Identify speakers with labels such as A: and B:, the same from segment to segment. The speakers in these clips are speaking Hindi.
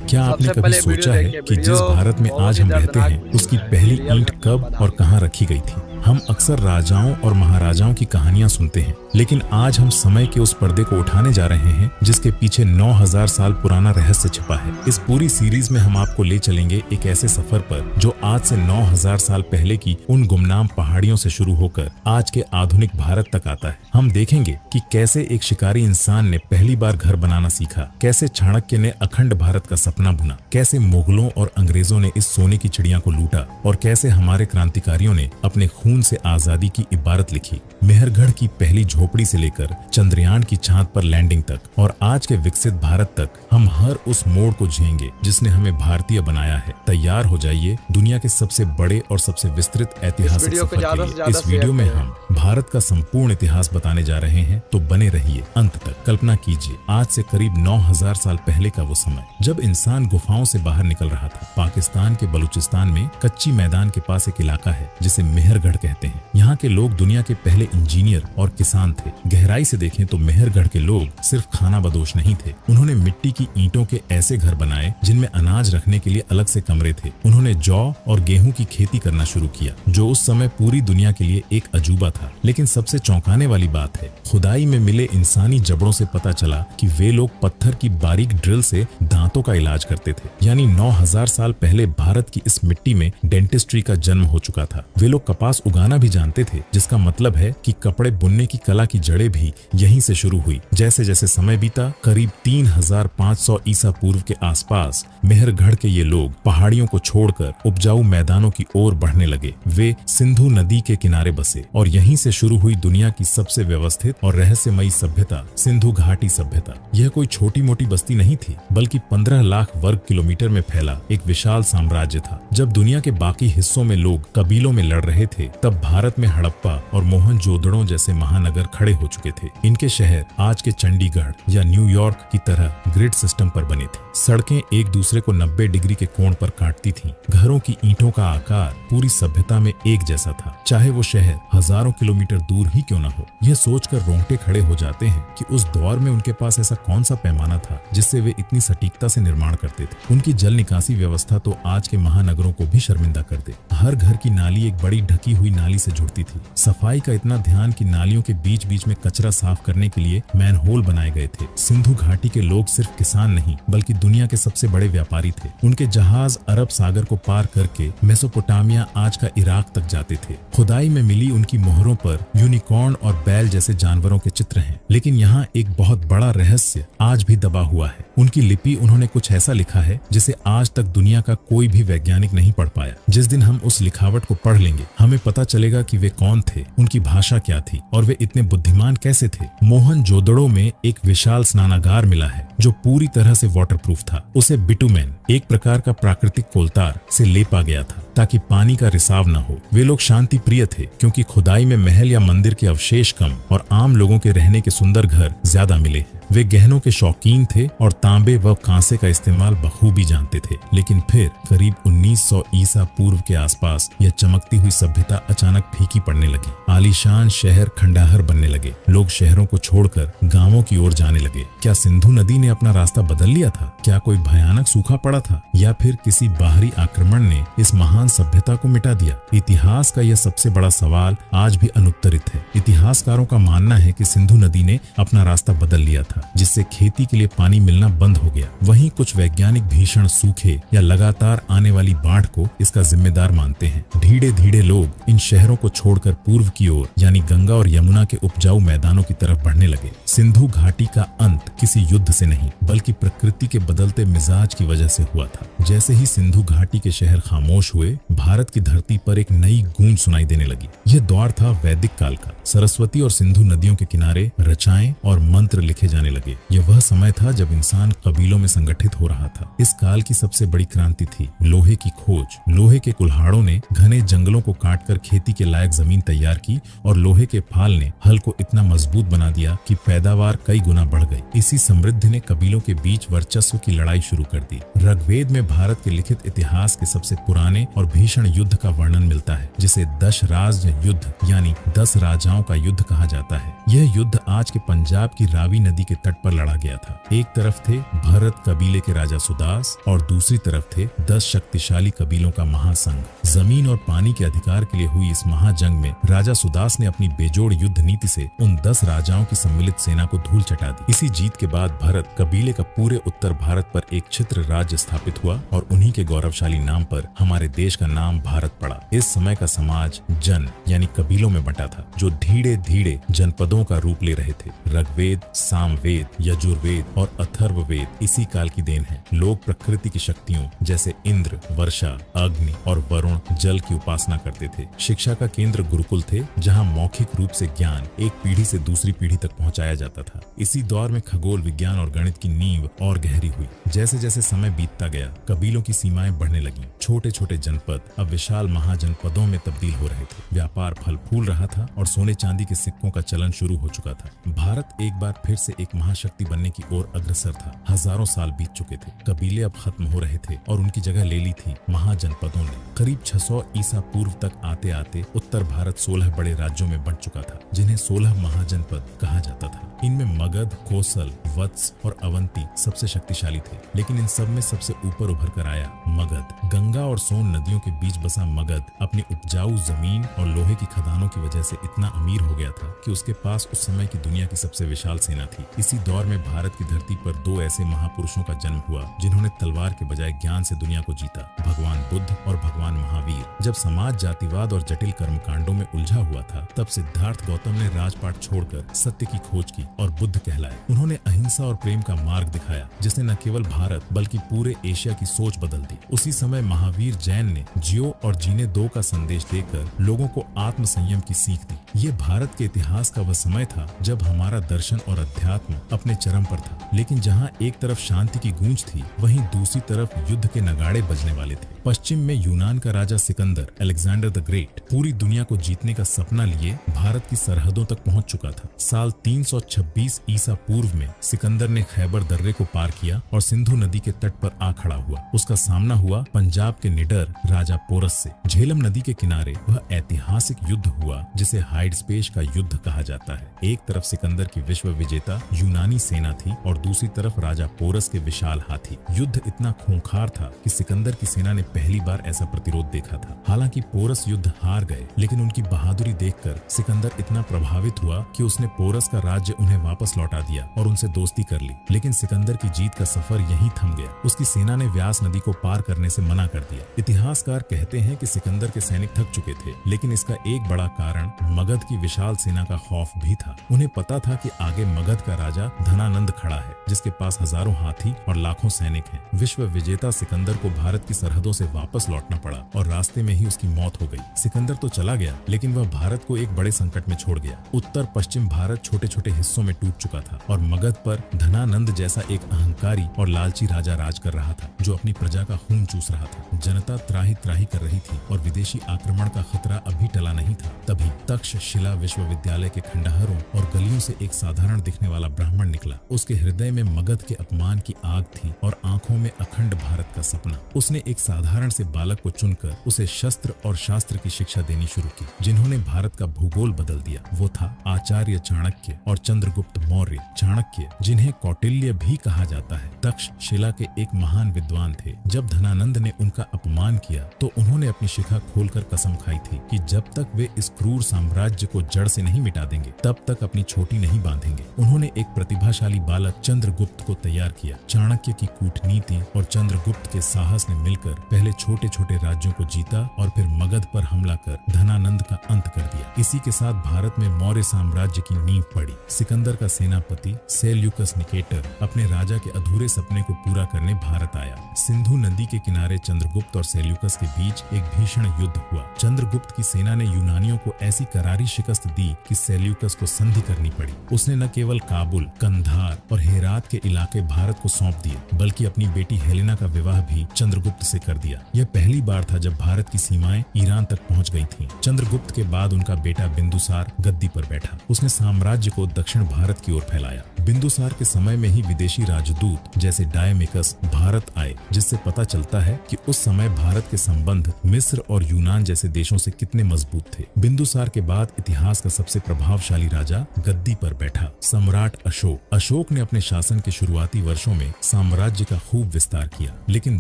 A: क्या आपने
B: सबसे
A: कभी
B: पहले वीडियो
A: सोचा है
B: देखिए।
A: कि जिस
B: वीडियो
A: भारत में
B: बहुत
A: आज
B: ही
A: हम रहते
B: दर्दनाक
A: हैं उसकी
B: वीडियो है,
A: पहली
B: रियल
A: ईंट
B: घटना
A: कब
B: बता
A: और
B: रहा
A: कहाँ रखी गई थी? हम अक्सर राजाओं और महाराजाओं की कहानियां सुनते हैं, लेकिन आज हम समय के उस पर्दे को उठाने जा रहे हैं जिसके पीछे 9000 साल पुराना रहस्य छिपा है। इस पूरी सीरीज में हम आपको ले चलेंगे एक ऐसे सफर पर जो आज से 9000 साल पहले की उन गुमनाम पहाड़ियों से शुरू होकर आज के आधुनिक भारत तक आता है। हम देखेंगे कि कैसे एक शिकारी इंसान ने पहली बार घर बनाना सीखा, कैसे चाणक्य ने अखंड भारत का सपना बुना, कैसे मुगलों और अंग्रेजों ने इस सोने की चिड़िया को लूटा और कैसे हमारे क्रांतिकारियों ने अपने खून से आजादी की इबारत लिखी। मेहरगढ़ की पहली झोपड़ी से लेकर चंद्रयान की चांद पर लैंडिंग तक और आज के विकसित भारत तक हम हर उस मोड़ को जिएंगे जिसने हमें भारतीय बनाया है। तैयार हो जाइए दुनिया के सबसे बड़े और सबसे विस्तृत ऐतिहासिक सफर के लिए। इस वीडियो में हम भारत का संपूर्ण इतिहास बताने जा रहे हैं, तो बने रहिए अंत तक। कल्पना कीजिए आज से करीब 9000 साल पहले का वो समय जब इंसान गुफाओं से बाहर निकल रहा था। पाकिस्तान के बलूचिस्तान में कच्ची मैदान के पास एक इलाका है जिसे मेहरगढ़ कहते हैं। यहाँ के लोग दुनिया के पहले इंजीनियर और किसान थे। गहराई से देखें तो मेहरगढ़ के लोग सिर्फ खाना बदोश नहीं थे, उन्होंने मिट्टी की ईंटों के ऐसे घर बनाए जिनमें अनाज रखने के लिए अलग से कमरे थे। उन्होंने जौ और गेहूं की खेती करना शुरू किया, जो उस समय पूरी दुनिया के लिए एक अजूबा था। लेकिन सबसे चौंकाने वाली बात है, खुदाई में मिले इंसानी जबड़ों से पता चला कि वे लोग पत्थर की बारीक ड्रिल से दांतों का इलाज करते थे। यानी 9000 साल पहले भारत की इस मिट्टी में डेंटिस्ट्री का जन्म हो चुका था। वे लोग कपास उगाना भी जानते थे, जिसका मतलब है कि कपड़े बुनने की कला की जड़ें भी यहीं से शुरू हुई। जैसे जैसे समय बीता, करीब 3500 ईसा पूर्व के आसपास मेहरगढ़ के ये लोग पहाड़ियों को छोड़कर उपजाऊ मैदानों की ओर बढ़ने लगे। वे सिंधु नदी के किनारे बसे और यहीं से शुरू हुई दुनिया की सबसे व्यवस्थित और रहस्यमयी सभ्यता, सिंधु घाटी सभ्यता। यह कोई छोटी मोटी बस्ती नहीं थी, बल्कि 15 लाख वर्ग किलोमीटर में फैला एक विशाल साम्राज्य था। जब दुनिया के बाकी हिस्सों में लोग कबीलों में लड़ रहे थे, तब भारत में हड़प्पा और मोहनजोदड़ो जैसे महानगर खड़े हो चुके थे। इनके शहर आज के चंडीगढ़ या न्यूयॉर्क की तरह ग्रिड सिस्टम पर बने थे। सड़कें एक दूसरे को 90 डिग्री के कोण पर काटती थीं। घरों की ईंटों का आकार पूरी सभ्यता में एक जैसा था, चाहे वो शहर हजारों किलोमीटर दूर ही क्यों न हो। यह सोचकर रोंगटे खड़े हो जाते हैं कि उस दौर में उनके पास ऐसा कौन सा पैमाना था जिससे वे इतनी सटीकता से निर्माण करते थे। उनकी जल निकासी व्यवस्था तो आज के महानगरों को भी शर्मिंदा कर दे। हर घर की नाली एक बड़ी ढकी हुई नाली से जुड़ती थी। सफाई का इतना ध्यान कि नालियों के बीच बीच में कचरा साफ करने के लिए मैनहोल बनाए गए थे। सिंधु घाटी के लोग सिर्फ किसान नहीं, बल्कि दुनिया के सबसे बड़े व्यापारी थे। उनके जहाज अरब सागर को पार करके मेसोपोटामिया, आज का इराक तक जाते थे। खुदाई में मिली उनकी मोहरों पर यूनिकॉर्न और बैल जैसे जानवरों के चित्र हैं। लेकिन यहाँ एक बहुत बड़ा रहस्य आज भी दबा हुआ है। उनकी लिपि, उन्होंने कुछ ऐसा लिखा है जिसे आज तक दुनिया का कोई भी वैज्ञानिक नहीं पढ़ पाया। जिस दिन हम उस लिखावट को पढ़ लेंगे, हमें पता चलेगा कि वे कौन थे, उनकी भाषा क्या थी और वे इतने बुद्धिमान कैसे थे। मोहनजोदड़ो में एक विशाल स्नानागार मिला है जो पूरी तरह से वाटरप्रूफ था। उसे बिटुमेन, एक प्रकार का प्राकृतिक कोलतार, से लेपा गया था ताकि पानी का रिसाव न हो। वे लोग शांति प्रिय थे क्योंकि खुदाई में महल या मंदिर के अवशेष कम और आम लोगों के रहने के सुंदर घर ज्यादा मिले। वे गहनों के शौकीन थे और तांबे व कांसे का इस्तेमाल बखूबी जानते थे। लेकिन फिर करीब 1900 ईसा पूर्व के आसपास यह चमकती हुई सभ्यता अचानक फीकी पड़ने लगी। आलीशान शहर खंडहर बनने लगे। लोग शहरों को छोड़कर गांवों की ओर जाने लगे। क्या सिंधु नदी ने अपना रास्ता बदल लिया था? क्या कोई भयानक सूखा पड़ा था? या फिर किसी बाहरी आक्रमण ने इस महान सभ्यता को मिटा दिया? इतिहास का यह सबसे बड़ा सवाल आज भी अनुत्तरित है। इतिहासकारों का मानना है कि सिंधु नदी ने अपना रास्ता बदल लिया था, जिससे खेती के लिए पानी मिलना बंद हो गया। वहीं कुछ वैज्ञानिक भीषण सूखे या लगातार आने वाली बाढ़ को इसका जिम्मेदार मानते हैं। धीरे धीरे लोग इन शहरों को छोड़कर पूर्व की ओर, यानी गंगा और यमुना के उपजाऊ मैदानों की तरफ बढ़ने लगे। सिंधु घाटी का अंत किसी युद्ध से नहीं, बल्कि प्रकृति के बदलते मिजाज की वजह से हुआ था। जैसे ही सिंधु घाटी के शहर खामोश हुए, भारत की धरती पर एक नई गूंज सुनाई देने लगी। यह दौर था वैदिक काल का। सरस्वती और सिंधु नदियों के किनारे रचाएं और मंत्र लिखे जाने लगे। यह वह समय था जब इंसान कबीलों में संगठित हो रहा था। इस काल की सबसे बड़ी क्रांति थी लोहे की खोज। लोहे के कुल्हाड़ों ने घने जंगलों को काटकर खेती के लायक जमीन तैयार की और लोहे के फाल ने हल को इतना मजबूत बना दिया कि पैदावार कई गुना बढ़ गई। इसी समृद्धि ने कबीलों के बीच वर्चस्व की लड़ाई शुरू कर दी। ऋग्वेद में भारत के लिखित इतिहास के सबसे पुराने और भीषण युद्ध का वर्णन मिलता है, जिसे दशराज युद्ध यानी 10 राजाओं का युद्ध कहा जाता है। यह युद्ध आज के पंजाब की रावी नदी के के तट पर लड़ा गया था। एक तरफ थे भरत कबीले के राजा सुदास और दूसरी तरफ थे 10 शक्तिशाली कबीलों का महासंघ। जमीन और पानी के अधिकार के लिए हुई इस महाजंग में राजा सुदास ने अपनी बेजोड़ युद्ध नीति से उन 10 राजाओं की सम्मिलित सेना को धूल चटा दी। इसी जीत के बाद भरत कबीले का पूरे उत्तर भारत पर एक छित्र राज्य स्थापित हुआ और उन्हीं के गौरवशाली नाम पर हमारे देश का नाम भारत पड़ा। इस समय का समाज जन यानी कबीलों में बंटा था, जो धीरे धीरे जनपदों का रूप ले रहे थे। ऋग्वेद, सामवेद, यजुर्वेद और अथर्ववेद इसी काल की देन है। लोग प्रकृति की शक्तियों जैसे इंद्र, वर्षा, अग्नि और वरुण, जल की उपासना करते थे। शिक्षा का केंद्र गुरुकुल थे, जहाँ मौखिक रूप से ज्ञान एक पीढ़ी से दूसरी पीढ़ी तक पहुंचाया जाता था। इसी दौर में खगोल विज्ञान और गणित की नींव और गहरी हुई। जैसे जैसे समय बीतता गया, कबीलों की सीमाएं बढ़ने लगी। छोटे छोटे जनपद अब विशाल महाजनपदों में तब्दील हो रहे थे। व्यापार फल फूल रहा था और सोने चांदी के सिक्कों का चलन शुरू हो चुका था। भारत एक बार फिर से एक महाशक्ति बनने की ओर अग्रसर था। हजारों साल बीत चुके थे, कबीले अब खत्म हो रहे थे और उनकी जगह ले ली थी महाजनपदों ने। करीब 600 ईसा पूर्व तक आते आते उत्तर भारत 16 बड़े राज्यों में बंट चुका था, जिन्हें 16 महाजनपद कहा जाता था। इनमें मगध, कोसल, वत्स और अवंती सबसे शक्तिशाली थे, लेकिन इन सब में सबसे ऊपर उभर कर आया मगध। गंगा और सोन नदियों के बीच बसा मगध अपनी उपजाऊ जमीन और लोहे की खदानों की वजह से इतना अमीर हो गया था कि उसके पास उस समय की दुनिया की सबसे विशाल सेना थी। इसी दौर में भारत की धरती पर 2 ऐसे महापुरुषों का जन्म हुआ जिन्होंने तलवार के बजाय ज्ञान से दुनिया को जीता, भगवान बुद्ध और भगवान महावीर। जब समाज जातिवाद और जटिल कर्मकांडों में उलझा हुआ था, तब सिद्धार्थ गौतम ने राजपाट छोड़कर सत्य की खोज की और बुद्ध कहलाए। उन्होंने अहिंसा और प्रेम का मार्ग दिखाया, जिसने न केवल भारत बल्कि पूरे एशिया की सोच बदल दी। उसी समय महावीर जैन ने जियो और जीने दो का संदेश देकर लोगों को आत्म संयम की सीख दी। ये भारत के इतिहास का वह समय था जब हमारा दर्शन और अध्यात्म अपने चरम पर था, लेकिन जहाँ एक तरफ शांति की गूंज थी, वहीं दूसरी तरफ युद्ध के नगाड़े बजने वाले थे। पश्चिम में यूनान का राजा सिकंदर, अलेक्जेंडर द ग्रेट, पूरी दुनिया को जीतने का सपना लिए भारत की सरहदों तक पहुंच चुका था। साल 326 ईसा पूर्व में सिकंदर ने खैबर दर्रे को पार किया और सिंधु नदी के तट पर आ खड़ा हुआ। उसका सामना हुआ पंजाब के निडर राजा पोरस से। झेलम नदी के किनारे वह ऐतिहासिक युद्ध हुआ जिसे हाइड्सपेश का युद्ध कहा जाता है। एक तरफ सिकंदर की विश्व विजेता यूनानी सेना थी और दूसरी तरफ राजा पोरस के विशाल हाथी। युद्ध इतना खूंखार था कि सिकंदर की सेना ने पहली बार ऐसा प्रतिरोध देखा था। हालांकि पोरस युद्ध हार गए, लेकिन उनकी बहादुरी देखकर सिकंदर इतना प्रभावित हुआ कि उसने पोरस का राज्य उन्हें वापस लौटा दिया और उनसे दोस्ती कर ली। लेकिन सिकंदर की जीत का सफर यहीं थम गया। उसकी सेना ने व्यास नदी को पार करने से मना कर दिया। इतिहासकार कहते हैं कि सिकंदर के सैनिक थक चुके थे, लेकिन इसका एक बड़ा कारण मगध की विशाल सेना का खौफ भी था। उन्हें पता था कि आगे मगध का राजा धनानंद खड़ा है, जिसके पास हजारों हाथी और लाखों सैनिक हैं। विश्व विजेता सिकंदर को भारत की सरहदों से वापस लौटना पड़ा और रास्ते में ही उसकी मौत हो गई। सिकंदर तो चला गया, लेकिन वह भारत को एक बड़े संकट में छोड़ गया। उत्तर पश्चिम भारत छोटे छोटे हिस्सों में टूट चुका था और मगध पर धनानंद जैसा एक अहंकारी और लालची राजा राज कर रहा था, जो अपनी प्रजा का खून चूस रहा था। जनता त्राही त्राही कर रही थी और विदेशी आक्रमण का खतरा अभी टला नहीं था। तभी तक्षशिला विश्वविद्यालय के खंडहरों और गलियों से एक साधारण दिखने वाला ब्राह्मण निकला। उसके हृदय में मगध के अपमान की आग थी और आंखों में अखंड भारत का सपना। उसने एक साधारण से बालक को चुनकर उसे शस्त्र और शास्त्र की शिक्षा देनी शुरू की, जिन्होंने भारत का भूगोल बदल दिया। वो था आचार्य चाणक्य और चंद्रगुप्त मौर्य। चाणक्य, जिन्हें कौटिल्य भी कहा जाता है, तक्षशिला के एक महान विद्वान थे। जब धनानंद ने उनका अपमान किया तो उन्होंने अपनी शिखा खोलकर कसम खाई थी कि जब तक वे इस क्रूर साम्राज्य को जड़ से नहीं मिटा देंगे, तब तक अपनी छोटी नहीं बांधेंगे। उन्होंने एक प्रतिभाशाली बालक चंद्रगुप्त को तैयार किया। चाणक्य की कूटनीति और चंद्रगुप्त के साहस ने मिलकर पहले छोटे छोटे राज्यों को जीता और फिर मगध पर हमला कर धनानंद का अंत कर दिया। इसी के साथ भारत में मौर्य साम्राज्य की नींव पड़ी। सिकंदर का सेनापति सेल्यूकस निकेटर अपने राजा के अधूरे सपने को पूरा करने भारत आया। सिंधु नदी के किनारे चंद्रगुप्त और सेल्यूकस के बीच एक भीषण युद्ध हुआ। चंद्रगुप्त की सेना ने यूनानियों को ऐसी करारी शिकस्त दी कि सेल्यूकस को संधि करनी पड़ी। उसने न केवल काबुल, कंधार और हेरात के इलाके भारत को सौंप दिए, बल्कि अपनी बेटी हेलेना का विवाह भी चंद्रगुप्त से कर दिया। यह पहली बार था जब भारत की सीमाएं ईरान तक पहुंच गई थीं। चंद्रगुप्त के बाद उनका बेटा बिंदुसार गद्दी पर बैठा। उसने साम्राज्य को दक्षिण भारत की ओर फैलाया। बिंदुसार के समय में ही विदेशी राजदूत जैसे डायमेकस भारत आए, जिससे पता चलता है कि उस समय भारत के संबंध मिस्र और यूनान जैसे देशों से कितने मजबूत थे। बिंदुसार के बाद इतिहास का सबसे प्रभावशाली राजा गद्दी पर बैठा, सम्राट अशोक। अशोक ने अपने शासन के शुरुआती वर्षों में साम्राज्य का खूब विस्तार किया, लेकिन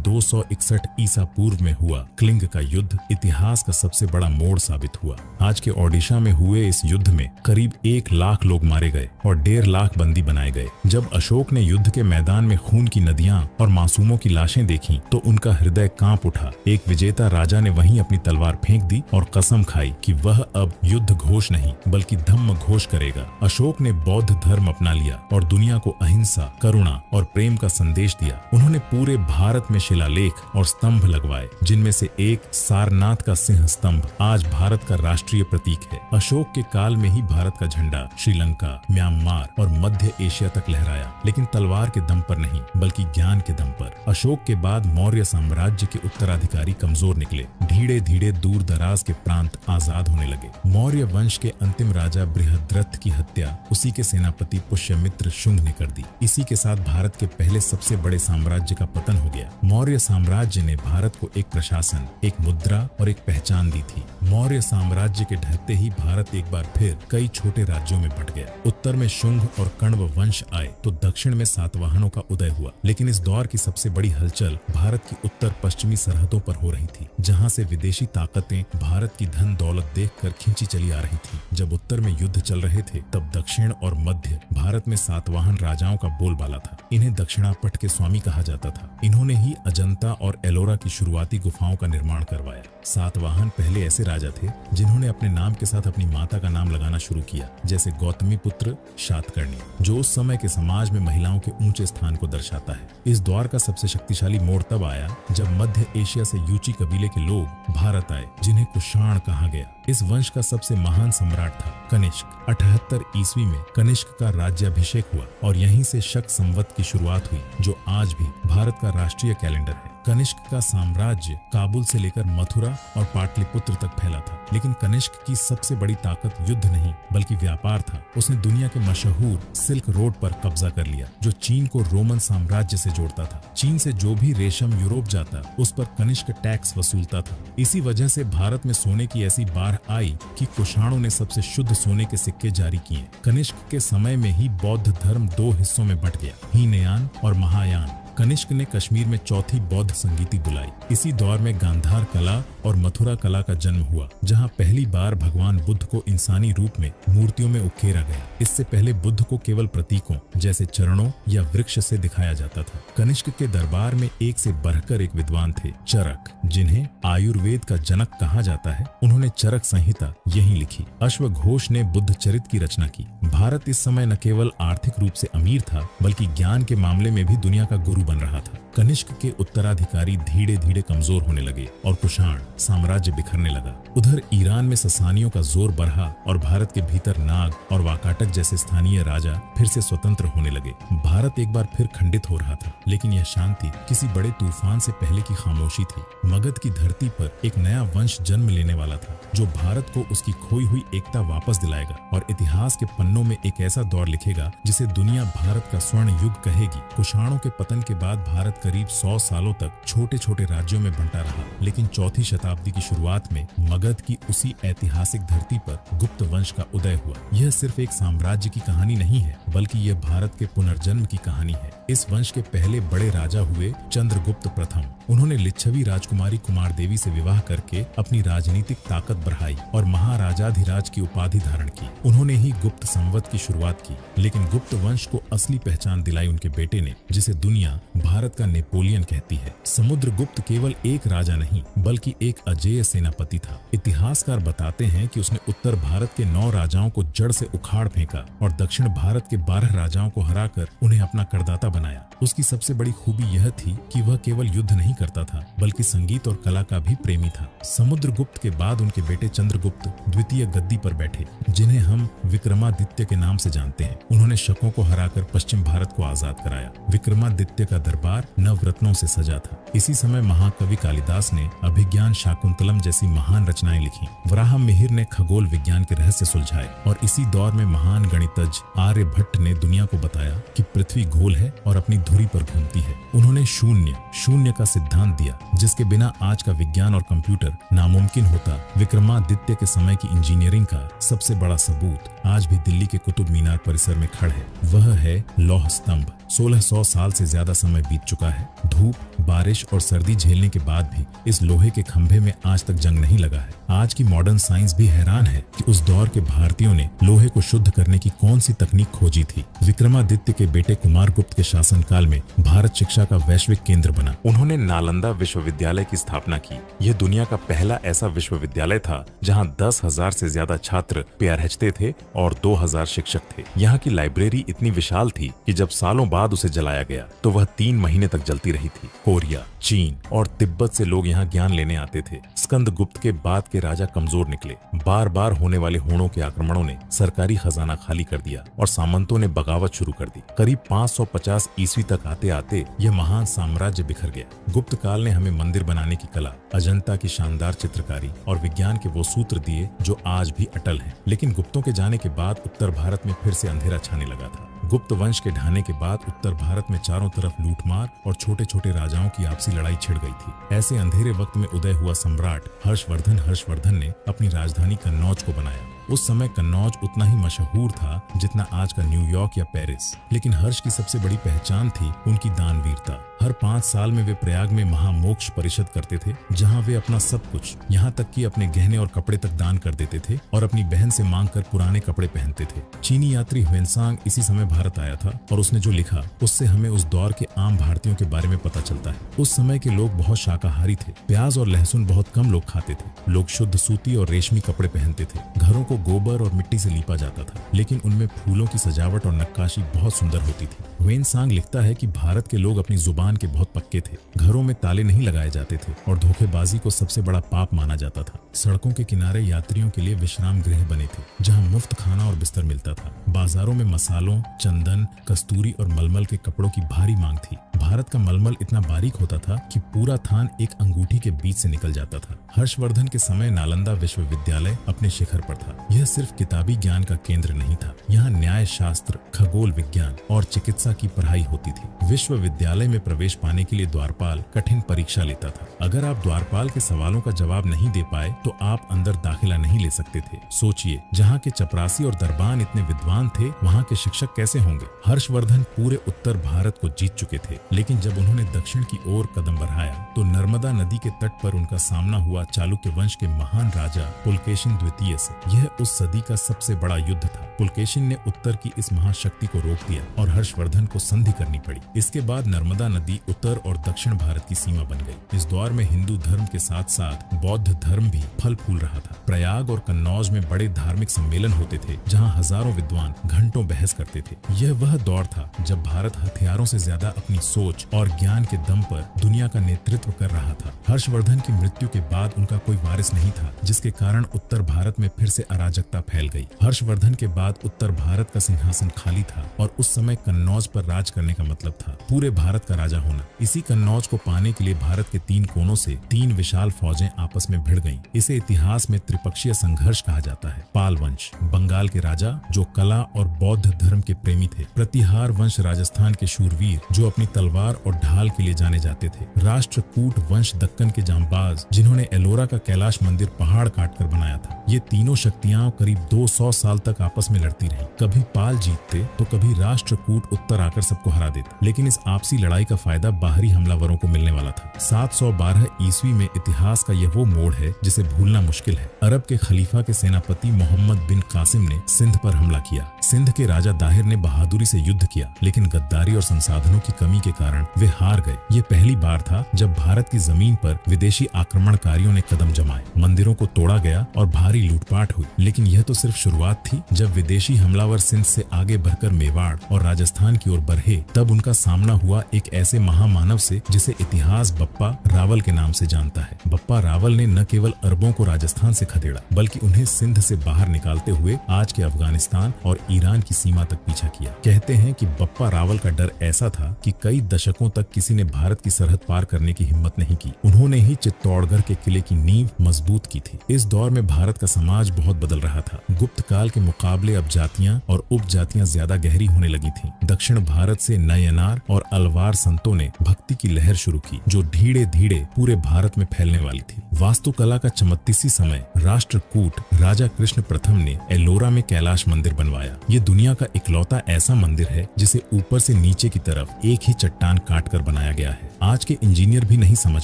A: 261 ईसा पूर्व में हुआ क्लिंग का युद्ध इतिहास का सबसे बड़ा मोड़ साबित हुआ। आज के ओडिशा में हुए इस युद्ध में करीब 1 लाख लोग मारे गए और 1.5 लाख बंदी बनाए गए। जब अशोक ने युद्ध के मैदान में खून की नदियां और मासूमों की लाशें देखी तो उनका हृदय कांप उठा। एक विजेता राजा ने वहीं अपनी तलवार फेंक दी और कसम खाई कि वह अब युद्ध घोष नहीं बल्कि धम्म घोष करेगा। अशोक ने बौद्ध धर्म अपना लिया और दुनिया को अहिंसा, करुणा और प्रेम का संदेश दिया। उन्होंने पूरे भारत में शिलालेख और स्तंभ लगवाए, जिनमें से एक सारनाथ का सिंह स्तंभ आज भारत का राष्ट्रीय प्रतीक है। अशोक के काल में ही भारत का झंडा श्रीलंका, म्यांमार और मध्य एशिया तक लहराया, लेकिन तलवार के दम पर नहीं बल्कि ज्ञान के दम पर। अशोक के बाद मौर्य साम्राज्य के उत्तराधिकारी कमजोर निकले। धीरे धीरे दूर दराज के प्रांत आजाद होने लगे। मौर्य वंश के अंतिम राजा बृहद्रथ की हत्या उसी के सेनापति पुष्यमित्र शुंग ने कर दी। इसी के साथ भारत के पहले सबसे बड़े साम्राज्य का पतन हो गया। मौर्य साम्राज्य ने भारत को एक प्रशासन, एक मुद्रा और एक पहचान दी थी। मौर्य साम्राज्य के ढहते ही भारत एक बार फिर कई छोटे राज्यों में बंट गया। उत्तर में शुंग और कण्व वंश आए तो दक्षिण में सातवाहनों का उदय हुआ। लेकिन इस दौर की सबसे बड़ी हलचल भारत की उत्तर पश्चिमी सरहदों पर हो रही थी, जहां से विदेशी ताकतें भारत की धन दौलत देखकर खींची चली आ रही थी। जब उत्तर में युद्ध चल रहे थे तब दक्षिण और मध्य भारत में सातवाहन राजाओं का बोलबाला था। इन्हें दक्षिणापट के स्वामी कहा जाता था। इन्होंने ही अजंता और एलोरा की शुरुआती गुफाओं का निर्माण करवाया। सातवाहन पहले ऐसे राजा थे जिन्होंने अपने नाम के साथ अपनी माता का नाम लगाना शुरू किया, जैसे गौतमी पुत्र शातकर्णी, जो उस समय के समाज में महिलाओं के ऊंचे स्थान को दर्शाता है। इस दौर का सबसे शक्तिशाली मोड़ तब आया जब मध्य एशिया से यूची कबीले के लोग भारत आए, जिन्हें कुषाण कहा गया। इस वंश का सबसे महान सम्राट था कनिष्क। 78 ईस्वी में कनिष्क का राज्याभिषेक हुआ और यहीं से शक संवत की शुरुआत हुई, जो आज भी भारत का राष्ट्रीय कैलेंडर है। कनिष्क का साम्राज्य काबुल से लेकर मथुरा और पाटलिपुत्र तक फैला था, लेकिन कनिष्क की सबसे बड़ी ताकत युद्ध नहीं बल्कि व्यापार था। उसने दुनिया के मशहूर सिल्क रोड पर कब्जा कर लिया, जो चीन को रोमन साम्राज्य से जोड़ता था। चीन से जो भी रेशम यूरोप जाता उस पर कनिष्क टैक्स वसूलता था। इसी वजह से भारत में सोने की ऐसी बाढ़ आई कि कुषाणों ने सबसे शुद्ध सोने के सिक्के जारी किए। कनिष्क के समय में ही बौद्ध धर्म 2 हिस्सों में बंट गया, हीनयान और महायान। कनिष्क ने कश्मीर में चौथी बौद्ध संगीति बुलाई। इसी दौर में गांधार कला और मथुरा कला का जन्म हुआ, जहां पहली बार भगवान बुद्ध को इंसानी रूप में मूर्तियों में उकेरा गया। इससे पहले बुद्ध को केवल प्रतीकों जैसे चरणों या वृक्ष से दिखाया जाता था। कनिष्क के दरबार में एक से बढ़कर एक विद्वान थे, चरक, जिन्हें आयुर्वेद का जनक कहा जाता है। उन्होंने चरक संहिता यहीं लिखी। अश्वघोष ने बुद्ध चरित की रचना की। भारत इस समय न केवल आर्थिक रूप से अमीर था बल्कि ज्ञान के मामले में भी दुनिया का गुरु बन रहा था। कनिष्क के उत्तराधिकारी धीरे धीरे कमजोर होने लगे और कुषाण साम्राज्य बिखरने लगा। उधर ईरान में ससानियों का जोर बढ़ा और भारत के भीतर नाग और वाकाटक जैसे स्थानीय राजा फिर से स्वतंत्र होने लगे। भारत एक बार फिर खंडित हो रहा था, लेकिन यह शांति किसी बड़े तूफान से पहले की खामोशी थी। मगध की धरती पर एक नया वंश जन्म लेने वाला था, जो भारत को उसकी खोई हुई एकता वापस दिलाएगा और इतिहास के पन्नों में एक ऐसा दौर लिखेगा जिसे दुनिया भारत का स्वर्ण युग कहेगी। कुषाणों के पतन के बाद भारत करीब 100 सालों तक छोटे छोटे राज्यों में बंटा रहा, लेकिन चौथी शताब्दी की शुरुआत में मगध की उसी ऐतिहासिक धरती पर गुप्त वंश का उदय हुआ। यह सिर्फ एक साम्राज्य की कहानी नहीं है, बल्कि यह भारत के पुनर्जन्म की कहानी है। इस वंश के पहले बड़े राजा हुए चंद्रगुप्त प्रथम। उन्होंने लिच्छवी राजकुमारी कुमार देवी से विवाह करके अपनी राजनीतिक ताकत बढ़ाई और महाराजाधिराज की उपाधि धारण की। उन्होंने ही गुप्त संवत की शुरुआत की, लेकिन गुप्त वंश को असली पहचान दिलाई उनके बेटे ने, जिसे दुनिया भारत का नेपोलियन कहती है। समुद्रगुप्त केवल एक राजा नहीं बल्कि एक अजेय सेनापति था। इतिहासकार बताते हैं कि उसने उत्तर भारत के 9 राजाओं को जड़ से उखाड़ फेंका और दक्षिण भारत के 12 राजाओं को हराकर उन्हें अपना करदाता बनाया। उसकी सबसे बड़ी खूबी यह थी कि वह केवल युद्ध नहीं करता था बल्कि संगीत और कला का भी प्रेमी था। समुद्रगुप्त के बाद उनके बेटे चंद्रगुप्त द्वितीय गद्दी पर बैठे, जिन्हें हम विक्रमादित्य के नाम से जानते हैं। उन्होंने शकों को हराकर पश्चिम भारत को आजाद कराया। विक्रमादित्य का दरबार नवरत्नों से सजा था। इसी समय महाकवि कालिदास ने अभिज्ञान शाकुंतलम जैसी महान रचनाएं लिखी। वराह मिहिर ने खगोल विज्ञान के रहस्य सुलझाए और इसी दौर में महान गणितज्ञ आर्यभट्ट ने दुनिया को बताया कि पृथ्वी गोल है और अपनी धुरी पर घूमती है। उन्होंने शून्य का सिद्धांत दिया, जिसके बिना आज का विज्ञान और कंप्यूटर नामुमकिन होता। विक्रमादित्य के समय की इंजीनियरिंग का सबसे बड़ा सबूत आज भी दिल्ली के कुतुब मीनार परिसर में खड़ा है। वह है लौह स्तंभ। 1600 साल से ज्यादा समय बीत चुका है। धूप, बारिश और सर्दी झेलने के बाद भी इस लोहे के खंभे में आज तक जंग नहीं लगा है। आज की मॉडर्न साइंस भी हैरान है कि उस दौर के भारतीयों ने लोहे को शुद्ध करने की कौन सी तकनीक खोजी थी। विक्रमादित्य के बेटे कुमारगुप्त के शासनकाल में भारत शिक्षा का वैश्विक केंद्र बना। उन्होंने नालंदा विश्वविद्यालय की स्थापना की। यह दुनिया का पहला ऐसा विश्वविद्यालय था जहां 10,000 से ज्यादा छात्र पीएचडी थे और 2,000 शिक्षक थे। यहाँ की लाइब्रेरी इतनी विशाल थी कि जब सालों बाद उसे जलाया गया तो वह 3 महीने तक जलती रही थी। कोरिया, चीन और तिब्बत से लोग यहाँ ज्ञान लेने आते थे। स्कंदगुप्त के बाद के राजा कमजोर निकले। बार बार होने वाले होड़ों के आक्रमणों ने सरकारी खजाना खाली कर दिया और सामंतों ने बगावत शुरू कर दी। करीब 550 ईस्वी तक आते आते यह महान साम्राज्य बिखर गया। गुप्त काल ने हमें मंदिर बनाने की कला, अजंता की शानदार चित्रकारी और विज्ञान के वो सूत्र दिए जो आज भी अटल हैं। लेकिन गुप्तों के जाने के बाद उत्तर भारत में फिर से अंधेरा छाने लगा था। गुप्त वंश के ढाने के बाद उत्तर भारत में चारों तरफ लूटमार और छोटे छोटे राजाओं की आपसी लड़ाई छिड़ गई थी। ऐसे अंधेरे वक्त में उदय हुआ सम्राट हर्षवर्धन ने अपनी राजधानी कन्नौज को बनाया। उस समय कन्नौज उतना ही मशहूर था जितना आज का न्यूयॉर्क या पेरिस। लेकिन हर्ष की सबसे बड़ी पहचान थी उनकी दानवीरता। हर 5 साल में वे प्रयाग में महामोक्ष परिषद करते थे, जहां वे अपना सब कुछ, यहाँ तक कि अपने गहने और कपड़े तक दान कर देते थे और अपनी बहन से मांगकर पुराने कपड़े पहनते थे। चीनी यात्री ह्वेनसांग इसी समय भारत आया था और उसने जो लिखा उससे हमें उस दौर के आम भारतीयों के बारे में पता चलता है। उस समय के लोग बहुत शाकाहारी थे। प्याज और लहसुन बहुत कम लोग खाते थे। लोग शुद्ध सूती और रेशमी कपड़े पहनते थे। घरों को गोबर और मिट्टी से लीपा जाता था, लेकिन उनमें फूलों की सजावट और नक्काशी बहुत सुंदर होती थी। ह्वेनसांग लिखता है कि भारत के लोग अपनी जुबान के बहुत पक्के थे। घरों में ताले नहीं लगाए जाते थे और धोखेबाजी को सबसे बड़ा पाप माना जाता था। सड़कों के किनारे यात्रियों के लिए विश्राम गृह बने थे, जहां मुफ्त खाना और बिस्तर मिलता था। बाजारों में मसालों, चंदन, कस्तूरी और मलमल के कपड़ों की भारी मांग थी। भारत का मलमल इतना बारीक होता था कि पूरा थान एक अंगूठी के बीच से निकल जाता था। हर्षवर्धन के समय नालंदा विश्वविद्यालय अपने शिखर पर था। यह सिर्फ किताबी ज्ञान का केंद्र नहीं था। यहाँ न्याय शास्त्र, खगोल विज्ञान और चिकित्सा की पढ़ाई होती थी। विश्वविद्यालय में प्रवेश पाने के लिए द्वारपाल कठिन परीक्षा लेता था। अगर आप द्वारपाल के सवालों का जवाब नहीं दे पाए तो आप अंदर दाखिला नहीं ले सकते थे। सोचिए, जहाँ के चपरासी और दरबान इतने विद्वान थे, वहाँ के शिक्षक कैसे होंगे। हर्षवर्धन पूरे उत्तर भारत को जीत चुके थे, लेकिन जब उन्होंने दक्षिण की ओर कदम बढ़ाया तो नर्मदा नदी के तट पर उनका सामना हुआ चालुक्य वंश के महान राजा पुलकेशिन द्वितीय से। यह उस सदी का सबसे बड़ा युद्ध था। पुलकेशिन ने उत्तर की इस महाशक्ति को रोक दिया और हर्षवर्धन को संधि करनी पड़ी। इसके बाद नर्मदा नदी उत्तर और दक्षिण भारत की सीमा बन गई। इस दौर में हिंदू धर्म के साथ साथ बौद्ध धर्म भी फल फूल रहा था। प्रयाग और कन्नौज में बड़े धार्मिक सम्मेलन होते थे, जहाँ हजारों विद्वान घंटों बहस करते थे। यह वह दौर था जब भारत हथियारों से ज्यादा अपनी सोच और ज्ञान के दम पर दुनिया का नेतृत्व कर रहा था। हर्षवर्धन की मृत्यु के बाद उनका कोई वारिस नहीं था, जिसके कारण उत्तर भारत में फिर से अराजकता फैल गई। हर्षवर्धन के बाद उत्तर भारत का सिंहासन खाली था और उस समय कन्नौज पर राज करने का मतलब था पूरे भारत का राजा होना। इसी कन्नौज को पाने के लिए भारत के 3 कोनों से 3 विशाल फौजें आपस में भिड़ गईं। इसे इतिहास में त्रिपक्षीय संघर्ष कहा जाता है। पाल वंश, बंगाल के राजा जो कला और बौद्ध धर्म के प्रेमी थे। प्रतिहार वंश, राजस्थान के शूरवीर जो अपनी तलवार और ढाल के लिए जाने जाते थे। राष्ट्रकूट वंश, दक्कन के जांबाज जिन्होंने एलोरा का कैलाश मंदिर पहाड़ काट कर बनाया था। ये तीनों शक्तियां करीब 200 साल तक आपस में लड़ती रही। कभी पाल जीतते तो कभी राष्ट्रकूट उत्तर आकर सबको हरा देते, लेकिन इस आपसी लड़ाई का फायदा बाहरी हमलावरों को मिलने वाला था। 712 ईस्वी में इतिहास का यह वो मोड़ है जिसे भूलना मुश्किल है। अरब के खलीफा के सेनापति मोहम्मद बिन कासिम ने सिंध पर हमला किया। सिंध के राजा दाहिर ने बहादुरी से युद्ध किया, लेकिन गद्दारी और संसाधनों की कमी के कारण वे हार गए। ये पहली बार था जब भारत की जमीन पर विदेशी आक्रमणकारियों ने कदम जमाए। मंदिरों को तोड़ा गया और भारी लूटपाट हुई, लेकिन यह तो सिर्फ शुरुआत थी। जब विदेशी हमलावर सिंध से आगे बढ़कर मेवाड़ और राजस्थान की ओर बढ़े, तब उनका सामना हुआ एक ऐसे ऐसे महामानव से जिसे इतिहास बप्पा रावल के नाम से जानता है। बप्पा रावल ने न केवल अरबों को राजस्थान से खदेड़ा बल्कि उन्हें सिंध से बाहर निकालते हुए आज के अफगानिस्तान और ईरान की सीमा तक पीछा किया। कहते हैं कि बप्पा रावल का डर ऐसा था कि कई दशकों तक किसी ने भारत की सरहद पार करने की हिम्मत नहीं की। उन्होंने ही चित्तौड़गढ़ के किले की नींव मजबूत की थी। इस दौर में भारत का समाज बहुत बदल रहा था। गुप्त काल के मुकाबले अब जातियां और उपजातियां ज्यादा गहरी होने लगी थीं। दक्षिण भारत से नयनार और अलवार संतों ने भक्ति की लहर शुरू की जो धीरे धीरे पूरे भारत में फैलने वाली थी। वास्तुकला का चमत्तीसी समय राष्ट्रकूट राजा कृष्ण प्रथम ने एलोरा में कैलाश मंदिर बनवाया। ये दुनिया का इकलौता ऐसा मंदिर है जिसे ऊपर से नीचे की तरफ एक ही चट्टान काटकर बनाया गया है। आज के इंजीनियर भी नहीं समझ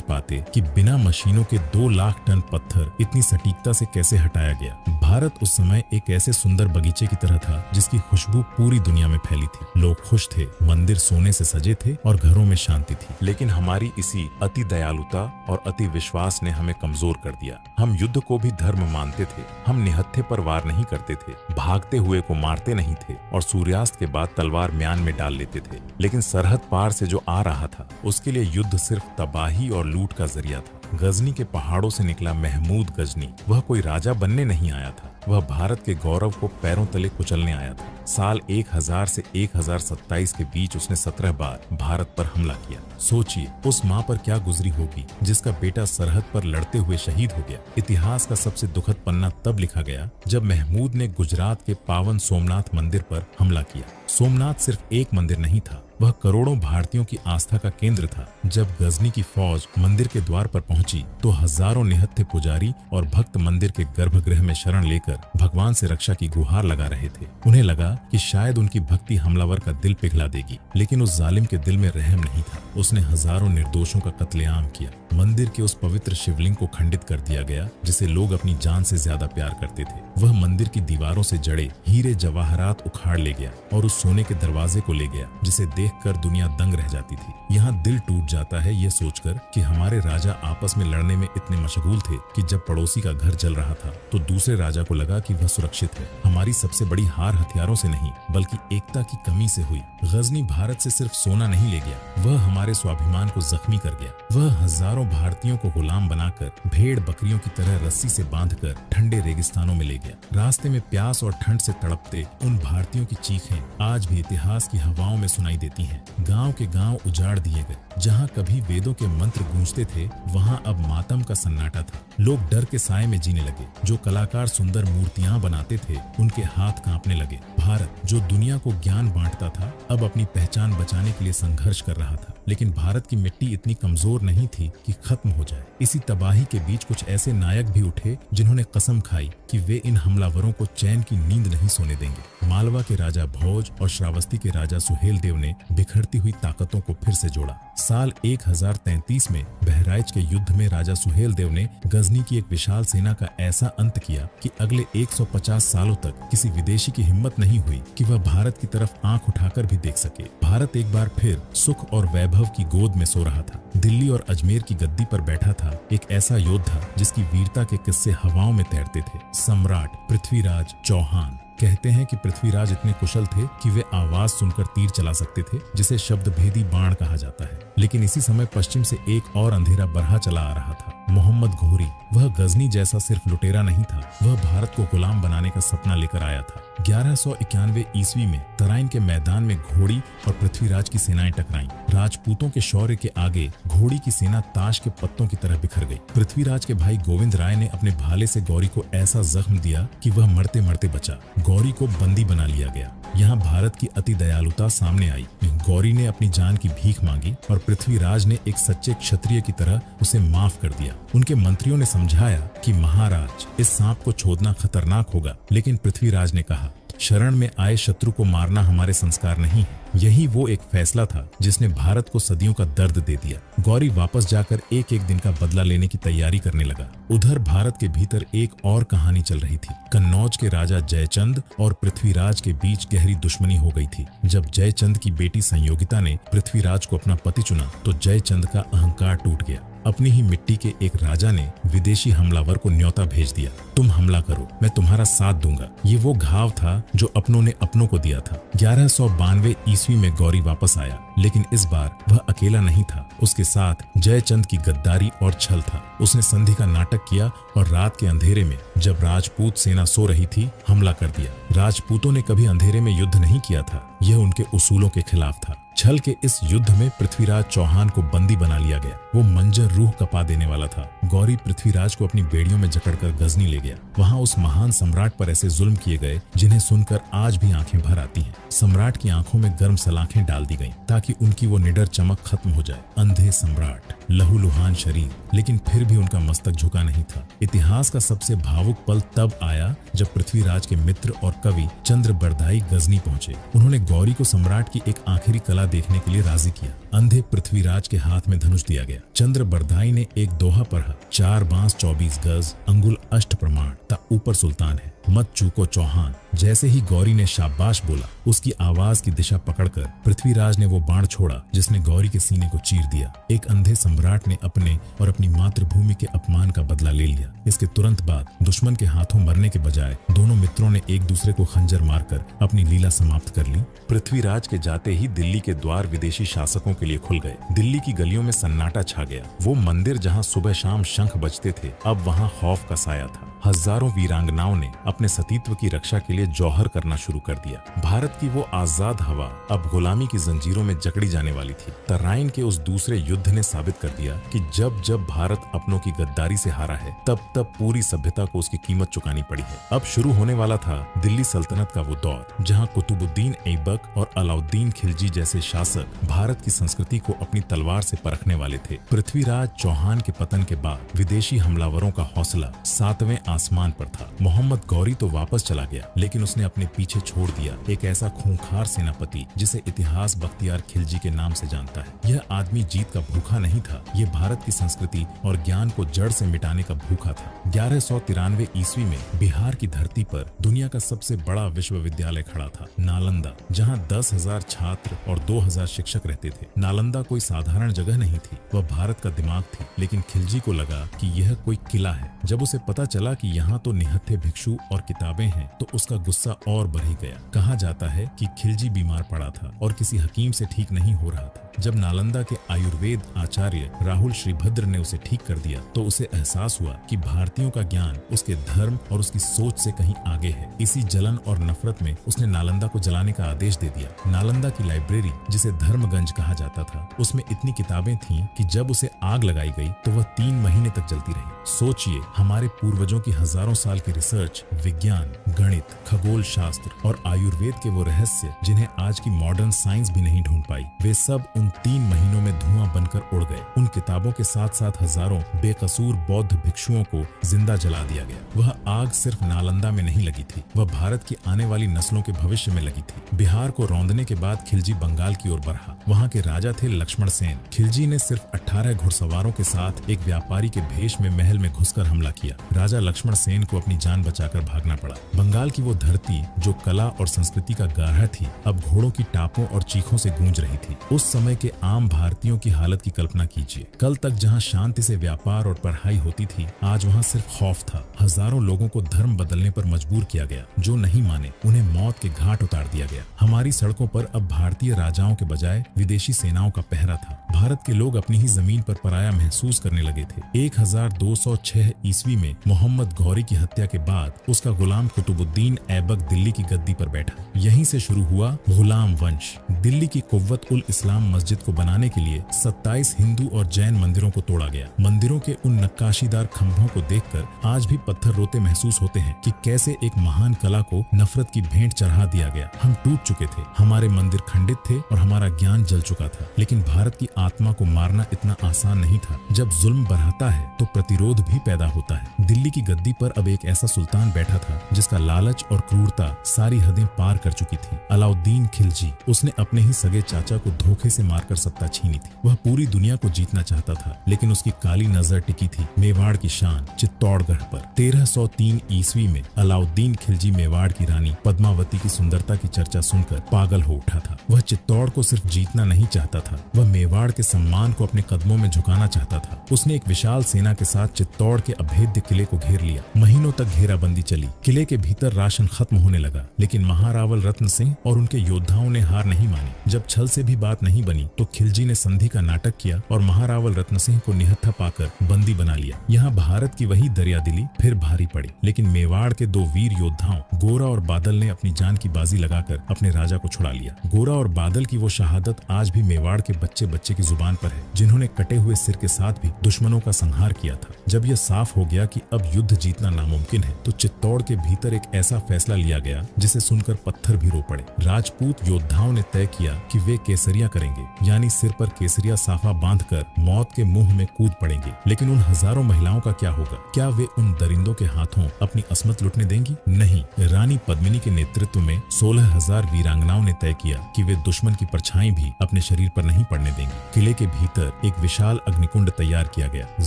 A: पाते कि बिना मशीनों के 2 लाख टन पत्थर इतनी सटीकता से कैसे हटाया गया। भारत उस समय एक ऐसे सुंदर बगीचे की तरह था जिसकी खुशबू पूरी दुनिया में फैली थी। लोग खुश थे, मंदिर सोने से सजे थे और घरों में शांति थी। लेकिन हमारी इसी अति दयालुता और अति विश्वास ने हमें कमजोर कर दिया। हम युद्ध को भी धर्म मानते थे। हम निहत्थे पर वार नहीं करते थे, भागते हुए को मारते नहीं थे और सूर्यास्त के बाद तलवार म्यान में डाल लेते थे। लेकिन सरहद पार से जो आ रहा था उसके लिए युद्ध सिर्फ तबाही और लूट का जरिया था। गजनी के पहाड़ों से निकला महमूद गजनी, वह कोई राजा बनने नहीं आया था, वह भारत के गौरव को पैरों तले कुचलने आया था। साल 1000 से 1027 के बीच उसने 17 बार भारत पर हमला किया। सोचिए उस माँ पर क्या गुजरी होगी जिसका बेटा सरहद पर लड़ते हुए शहीद हो गया। इतिहास का सबसे दुखद पन्ना तब लिखा गया जब महमूद ने गुजरात के पावन सोमनाथ मंदिर पर हमला किया। सोमनाथ सिर्फ एक मंदिर नहीं था, वह करोड़ों भारतीयों की आस्था का केंद्र था। जब गजनी की फौज मंदिर के द्वार पर पहुंची तो हजारों निहत्थे पुजारी और भक्त मंदिर के गर्भगृह में शरण लेकर भगवान से रक्षा की गुहार लगा रहे थे। उन्हें लगा कि शायद उनकी भक्ति हमलावर का दिल पिघला देगी, लेकिन उस जालिम के दिल में रहम नहीं था। उसने हजारों निर्दोषों का कत्लेआम किया। मंदिर के उस पवित्र शिवलिंग को खंडित कर दिया गया जिसे लोग अपनी जान से ज्यादा प्यार करते थे। वह मंदिर की दीवारों से जड़े हीरे जवाहरात उखाड़ ले गया और उस सोने के दरवाजे को ले गया जिसे देखकर दुनिया दंग रह जाती थी। यहाँ दिल टूट जाता है ये सोचकर कि हमारे राजा आपस में लड़ने में इतने मशगूल थे कि जब पड़ोसी का घर जल रहा था तो दूसरे राजा को लगा कि वह सुरक्षित है। हमारी सबसे बड़ी हार हथियारों से नहीं बल्कि एकता की कमी से हुई। गजनी भारत से सिर्फ सोना नहीं ले गया, वह हमारे स्वाभिमान को जख्मी कर गया। वह हजारों भारतीयों को गुलाम बनाकर भेड़ बकरियों की तरह रस्सी से बांधकर ठंडे रेगिस्तानों में ले गया। रास्ते में प्यास और ठंड से तड़पते उन भारतीयों की चीखें आज भी इतिहास की हवाओं में सुनाई देती हैं। गांव के गांव उजाड़ दिए गए। जहां कभी वेदों के मंत्र गूंजते थे वहां अब मातम का सन्नाटा था। लोग डर के साए में जीने लगे। जो कलाकार सुंदर मूर्तियां बनाते थे उनके हाथ कांपने लगे। भारत जो दुनिया को ज्ञान बांटता था अब अपनी पहचान बचाने के लिए संघर्ष कर रहा था। लेकिन भारत की मिट्टी इतनी कमजोर नहीं थी कि खत्म हो जाए। इसी तबाही के बीच कुछ ऐसे नायक भी उठे जिन्होंने कसम खाई कि वे इन हमलावरों को चैन की नींद नहीं सोने देंगे। मालवा के राजा भोज और श्रावस्ती के राजा सुहेलदेव ने बिखरती हुई ताकतों को फिर से जोड़ा। साल 1033 में बहराइच के युद्ध में राजा सुहेलदेव ने गजनी की एक विशाल सेना का ऐसा अंत किया कि अगले 150 सालों तक किसी विदेशी की हिम्मत नहीं हुई कि वह भारत की तरफ आंख उठाकर भी देख सके। भारत एक बार फिर सुख और वैभव की गोद में सो रहा था। दिल्ली और अजमेर की गद्दी पर बैठा था एक ऐसा योद्धा जिसकी वीरता के किस्से हवाओं में तैरते थे। सम्राट पृथ्वीराज चौहान। कहते हैं कि पृथ्वीराज इतने कुशल थे कि वे आवाज सुनकर तीर चला सकते थे जिसे शब्द भेदी बाण कहा जाता है। लेकिन इसी समय पश्चिम से एक और अंधेरा बरहा चला आ रहा था। मोहम्मद घोरी। वह गजनी जैसा सिर्फ लुटेरा नहीं था, वह भारत को गुलाम बनाने का सपना लेकर आया था। 1191 ईस्वी में तराइन के मैदान में घोड़ी और पृथ्वीराज की सेनाएं टकराईं। राजपूतों के शौर्य के आगे घोड़ी की सेना ताश के पत्तों की तरह बिखर गई। पृथ्वीराज के भाई गोविंद राय ने अपने भाले से गौरी को ऐसा जख्म दिया कि वह मरते मरते बचा। गौरी को बंदी बना लिया गया। यहाँ भारत की अति दयालुता सामने आई। गौरी ने अपनी जान की भीख मांगी और पृथ्वीराज ने एक सच्चे क्षत्रिय की तरह उसे माफ कर दिया। उनके मंत्रियों ने समझाया कि महाराज इस सांप को छोड़ना खतरनाक होगा, लेकिन पृथ्वीराज ने कहा शरण में आए शत्रु को मारना हमारे संस्कार नहीं है। यही वो एक फैसला था जिसने भारत को सदियों का दर्द दे दिया। गौरी वापस जाकर एक एक दिन का बदला लेने की तैयारी करने लगा। उधर भारत के भीतर एक और कहानी चल रही थी। कन्नौज के राजा जयचंद और पृथ्वीराज के बीच गहरी दुश्मनी हो गई थी। जब जयचंद की बेटी संयोगिता ने पृथ्वीराज को अपना पति चुना तो जयचंद का अहंकार टूट गया। अपनी ही मिट्टी के एक राजा ने विदेशी हमलावर को न्योता भेज दिया, तुम हमला करो, मैं तुम्हारा साथ दूंगा। ये वो घाव था जो अपनों ने अपनों को दिया था। 1192 ईस्वी में गौरी वापस आया, लेकिन इस बार वह अकेला नहीं था। उसके साथ जयचंद की गद्दारी और छल था। उसने संधि का नाटक किया और रात के अंधेरे में, जब राजपूत सेना सो रही थी, हमला कर दिया। राजपूतों ने कभी अंधेरे में युद्ध नहीं किया था, यह उनके उसूलों के खिलाफ था। छल के इस युद्ध में पृथ्वीराज चौहान को बंदी बना लिया गया। वो मंजर रूह कपा देने वाला था। गौरी पृथ्वीराज को अपनी बेड़ियों में जकड़कर गजनी ले गया। वहां उस महान सम्राट पर ऐसे जुल्म किए गए जिन्हें सुनकर आज भी आंखें भर आती हैं। सम्राट की आंखों में गर्म सलाखें डाल दी गईं ताकि उनकी वो निडर चमक खत्म हो जाए। अंधे सम्राट, लहूलुहान शरीर, लेकिन फिर भी उनका मस्तक झुका नहीं था। इतिहास का सबसे भावुक पल तब आया जब पृथ्वीराज के मित्र और कवि चंद्रबरदाई गजनी पहुंचे। उन्होंने गौरी को सम्राट की एक आखिरी कला देखने के लिए राजी किया। अंधे पृथ्वीराज के हाथ में धनुष दिया गया। चंद्रबरदाई ने एक दोहा पढ़ा, 4 बांस 24 गज, अंगुल अष्ट प्रमाण, ता ऊपर सुल्तान है, मत चूको चौहान। जैसे ही गौरी ने शाबाश बोला, उसकी आवाज की दिशा पकड़कर पृथ्वीराज ने वो बाण छोड़ा जिसने गौरी के सीने को चीर दिया। एक अंधे सम्राट ने अपने और अपनी मातृभूमि के अपमान का बदला ले लिया। इसके तुरंत बाद दुश्मन के हाथों मरने के बजाय दोनों मित्रों ने एक दूसरे को खंजर मारकर अपनी लीला समाप्त कर ली। पृथ्वीराज के जाते ही दिल्ली के द्वार विदेशी शासकों के लिए खुल गए। दिल्ली की गलियों में सन्नाटा छा गया। वो मंदिर जहाँ सुबह शाम शंख बजते थे, अब वहाँ खौफ का साया था। हजारों वीरांगनाओं ने अपने सतीत्व की रक्षा के लिए जौहर करना शुरू कर दिया। भारत की वो आजाद हवा अब गुलामी की जंजीरों में जकड़ी जाने वाली थी। तराइन के उस दूसरे युद्ध ने साबित कर दिया कि जब जब भारत अपनों की गद्दारी से हारा है, तब तब पूरी सभ्यता को उसकी कीमत चुकानी पड़ी है। अब शुरू होने वाला था दिल्ली सल्तनत का वो दौर, जहाँ कुतुबुद्दीन ऐबक और अलाउद्दीन खिलजी जैसे शासक भारत की संस्कृति को अपनी तलवार से परखने वाले थे। पृथ्वीराज चौहान के पतन के बाद विदेशी हमलावरों का हौसला 7वें आसमान पर था। मोहम्मद गौरी तो वापस चला गया, लेकिन उसने अपने पीछे छोड़ दिया एक ऐसा खूंखार सेनापति जिसे इतिहास बख्तियार खिलजी के नाम से जानता है। यह आदमी जीत का भूखा नहीं था, ये भारत की संस्कृति और ज्ञान को जड़ से मिटाने का भूखा था। 1193 ईस्वी में बिहार की धरती पर दुनिया का सबसे बड़ा विश्वविद्यालय खड़ा था, नालंदा, जहाँ 10,000 छात्र और 2,000 शिक्षक रहते थे। नालंदा कोई साधारण जगह नहीं थी, वह भारत का दिमाग थी। लेकिन खिलजी को लगा कि यह कोई किला है। जब उसे पता चला कि यहाँ तो निहत्थे भिक्षु और किताबें हैं, तो उसका गुस्सा और बढ़ ही गया। कहा जाता है कि खिलजी बीमार पड़ा था और किसी हकीम से ठीक नहीं हो रहा था। जब नालंदा के आयुर्वेद आचार्य राहुल श्रीभद्र ने उसे ठीक कर दिया, तो उसे एहसास हुआ कि भारतीयों का ज्ञान उसके धर्म और उसकी सोच से कहीं आगे है। इसी जलन और नफरत में उसने नालंदा को जलाने का आदेश दे दिया। नालंदा की लाइब्रेरी, जिसे धर्मगंज कहा जाता था, उसमें इतनी किताबें थीं कि जब उसे आग लगाई गई तो वह 3 महीने तक जलती रही। सोचिए, हमारे पूर्वजों की हजारों साल की रिसर्च, विज्ञान, गणित, खगोल शास्त्र और आयुर्वेद के वो रहस्य जिन्हें आज की मॉडर्न साइंस भी नहीं ढूंढ पाई, वे सब उन 3 महीनों में धुआं बनकर उड़ गए। उन किताबों के साथ साथ हजारों बेकसूर बौद्ध भिक्षुओं को जिंदा जला दिया गया। वह आग सिर्फ नालंदा में नहीं लगी थी, वह भारत की आने वाली नस्लों के भविष्य में लगी थी। बिहार को रौंदने के बाद खिलजी बंगाल की ओर बढ़ा। वहाँ के राजा थे लक्ष्मण सेन। खिलजी ने सिर्फ 18 घुड़सवारों के साथ एक व्यापारी के भेष में महल में घुसकर हमला किया। राजा लक्ष्मण सेन को अपनी जान बचाकर भागना पड़ा। बंगाल की वो धरती जो कला और संस्कृति का गारहा थी, अब घोड़ों की टापों और चीखों से गूंज रही थी। उस समय के आम भारतीयों की हालत की कल्पना कीजिए। कल तक जहां शांति से व्यापार और पढ़ाई होती थी, आज वहां सिर्फ खौफ था। हजारों लोगों को धर्म बदलने पर मजबूर किया गया। जो नहीं माने उन्हें मौत के घाट उतार दिया गया। हमारी सड़कों पर अब भारतीय राजाओं के बजाय विदेशी सेनाओं का पहरा था। भारत के लोग अपनी ही जमीन पर पराया महसूस करने लगे थे। 1206 ईस्वी में मोहम्मद गौरी की हत्या के बाद उसका गुलाम कुतुबुद्दीन ऐबक दिल्ली की गद्दी पर बैठा। यहीं से शुरू हुआ गुलाम वंश। दिल्ली की कुव्वत उल इस्लाम मस्जिद को बनाने के लिए 27 हिंदू और जैन मंदिरों को तोड़ा गया। मंदिरों के उन नक्काशीदार खंभों को देखकर आज भी पत्थर रोते महसूस होते हैं कि कैसे एक महान कला को नफरत की भेंट चढ़ा दिया गया। हम टूट चुके थे, हमारे मंदिर खंडित थे और हमारा ज्ञान जल चुका था। लेकिन भारत की आत्मा को मारना इतना आसान नहीं था। जब जुल्म बढ़ाता बढ़ता है तो प्रतिरोध भी पैदा होता है। दिल्ली की गद्दी पर अब एक ऐसा सुल्तान बैठा था जिसका लालच और क्रूरता सारी हदें पार कर चुकी थी। अलाउद्दीन खिलजी। उसने अपने ही सगे चाचा को धोखे से मारकर सत्ता छीनी थी। वह पूरी दुनिया को जीतना चाहता था, लेकिन उसकी काली नजर टिकी थी मेवाड़ की शान चित्तौड़गढ़ पर। 1303 ईस्वी में अलाउद्दीन खिलजी मेवाड़ की रानी पद्मावती की सुंदरता की चर्चा सुनकर पागल हो उठा था। वह चित्तौड़ को सिर्फ जीतना नहीं चाहता था, वह मेवाड़ के सम्मान को अपने कदमों में झुकाना चाहता था। उसने एक विशाल सेना के साथ चित्तौड़ के अभेद्य किले को घेर लिया। महीनों तक घेराबंदी चली। किले के भीतर राशन खत्म होने लगा, लेकिन महारावल रत्न सिंह और उनके योद्धाओं ने हार नहीं मानी। जब छल से भी बात नहीं बनी तो खिलजी ने संधि का नाटक किया और महारावल रत्न सिंह को निहत्था पाकर बंदी बना लिया। यहाँ भारत की वही दरियादिली फिर भारी पड़ी, लेकिन मेवाड़ के दो वीर योद्धाओं गोरा और बादल ने अपनी जान की बाजी लगाकर अपने राजा को छुड़ा लिया। गोरा और बादल की वो शहादत आज भी मेवाड़ के बच्चे बच्चे की जुबान पर है, जिन्होंने कटे हुए सिर के साथ भी दुश्मनों का संहार किया था। जब यह साफ हो गया कि अब युद्ध जीतना नामुमकिन है, तो चित्तौड़ के भीतर एक ऐसा फैसला लिया गया जिसे सुनकर पत्थर भी रो पड़े। राजपूत योद्धाओं ने तय किया कि वे केसरिया करेंगे, यानी सिर पर केसरिया साफा बांधकर मौत के मुंह में कूद पड़ेंगे। लेकिन उन हजारों महिलाओं का क्या होगा? क्या वे उन दरिंदों के हाथों अपनी अस्मत लुटने देंगी? नहीं। रानी पद्मिनी के नेतृत्व में 16,000 वीरांगनाओं ने तय किया कि वे दुश्मन की परछाई भी अपने शरीर पर नहीं पड़ने देंगी। किले के भीतर एक विशाल अग्निकुंड तैयार किया गया।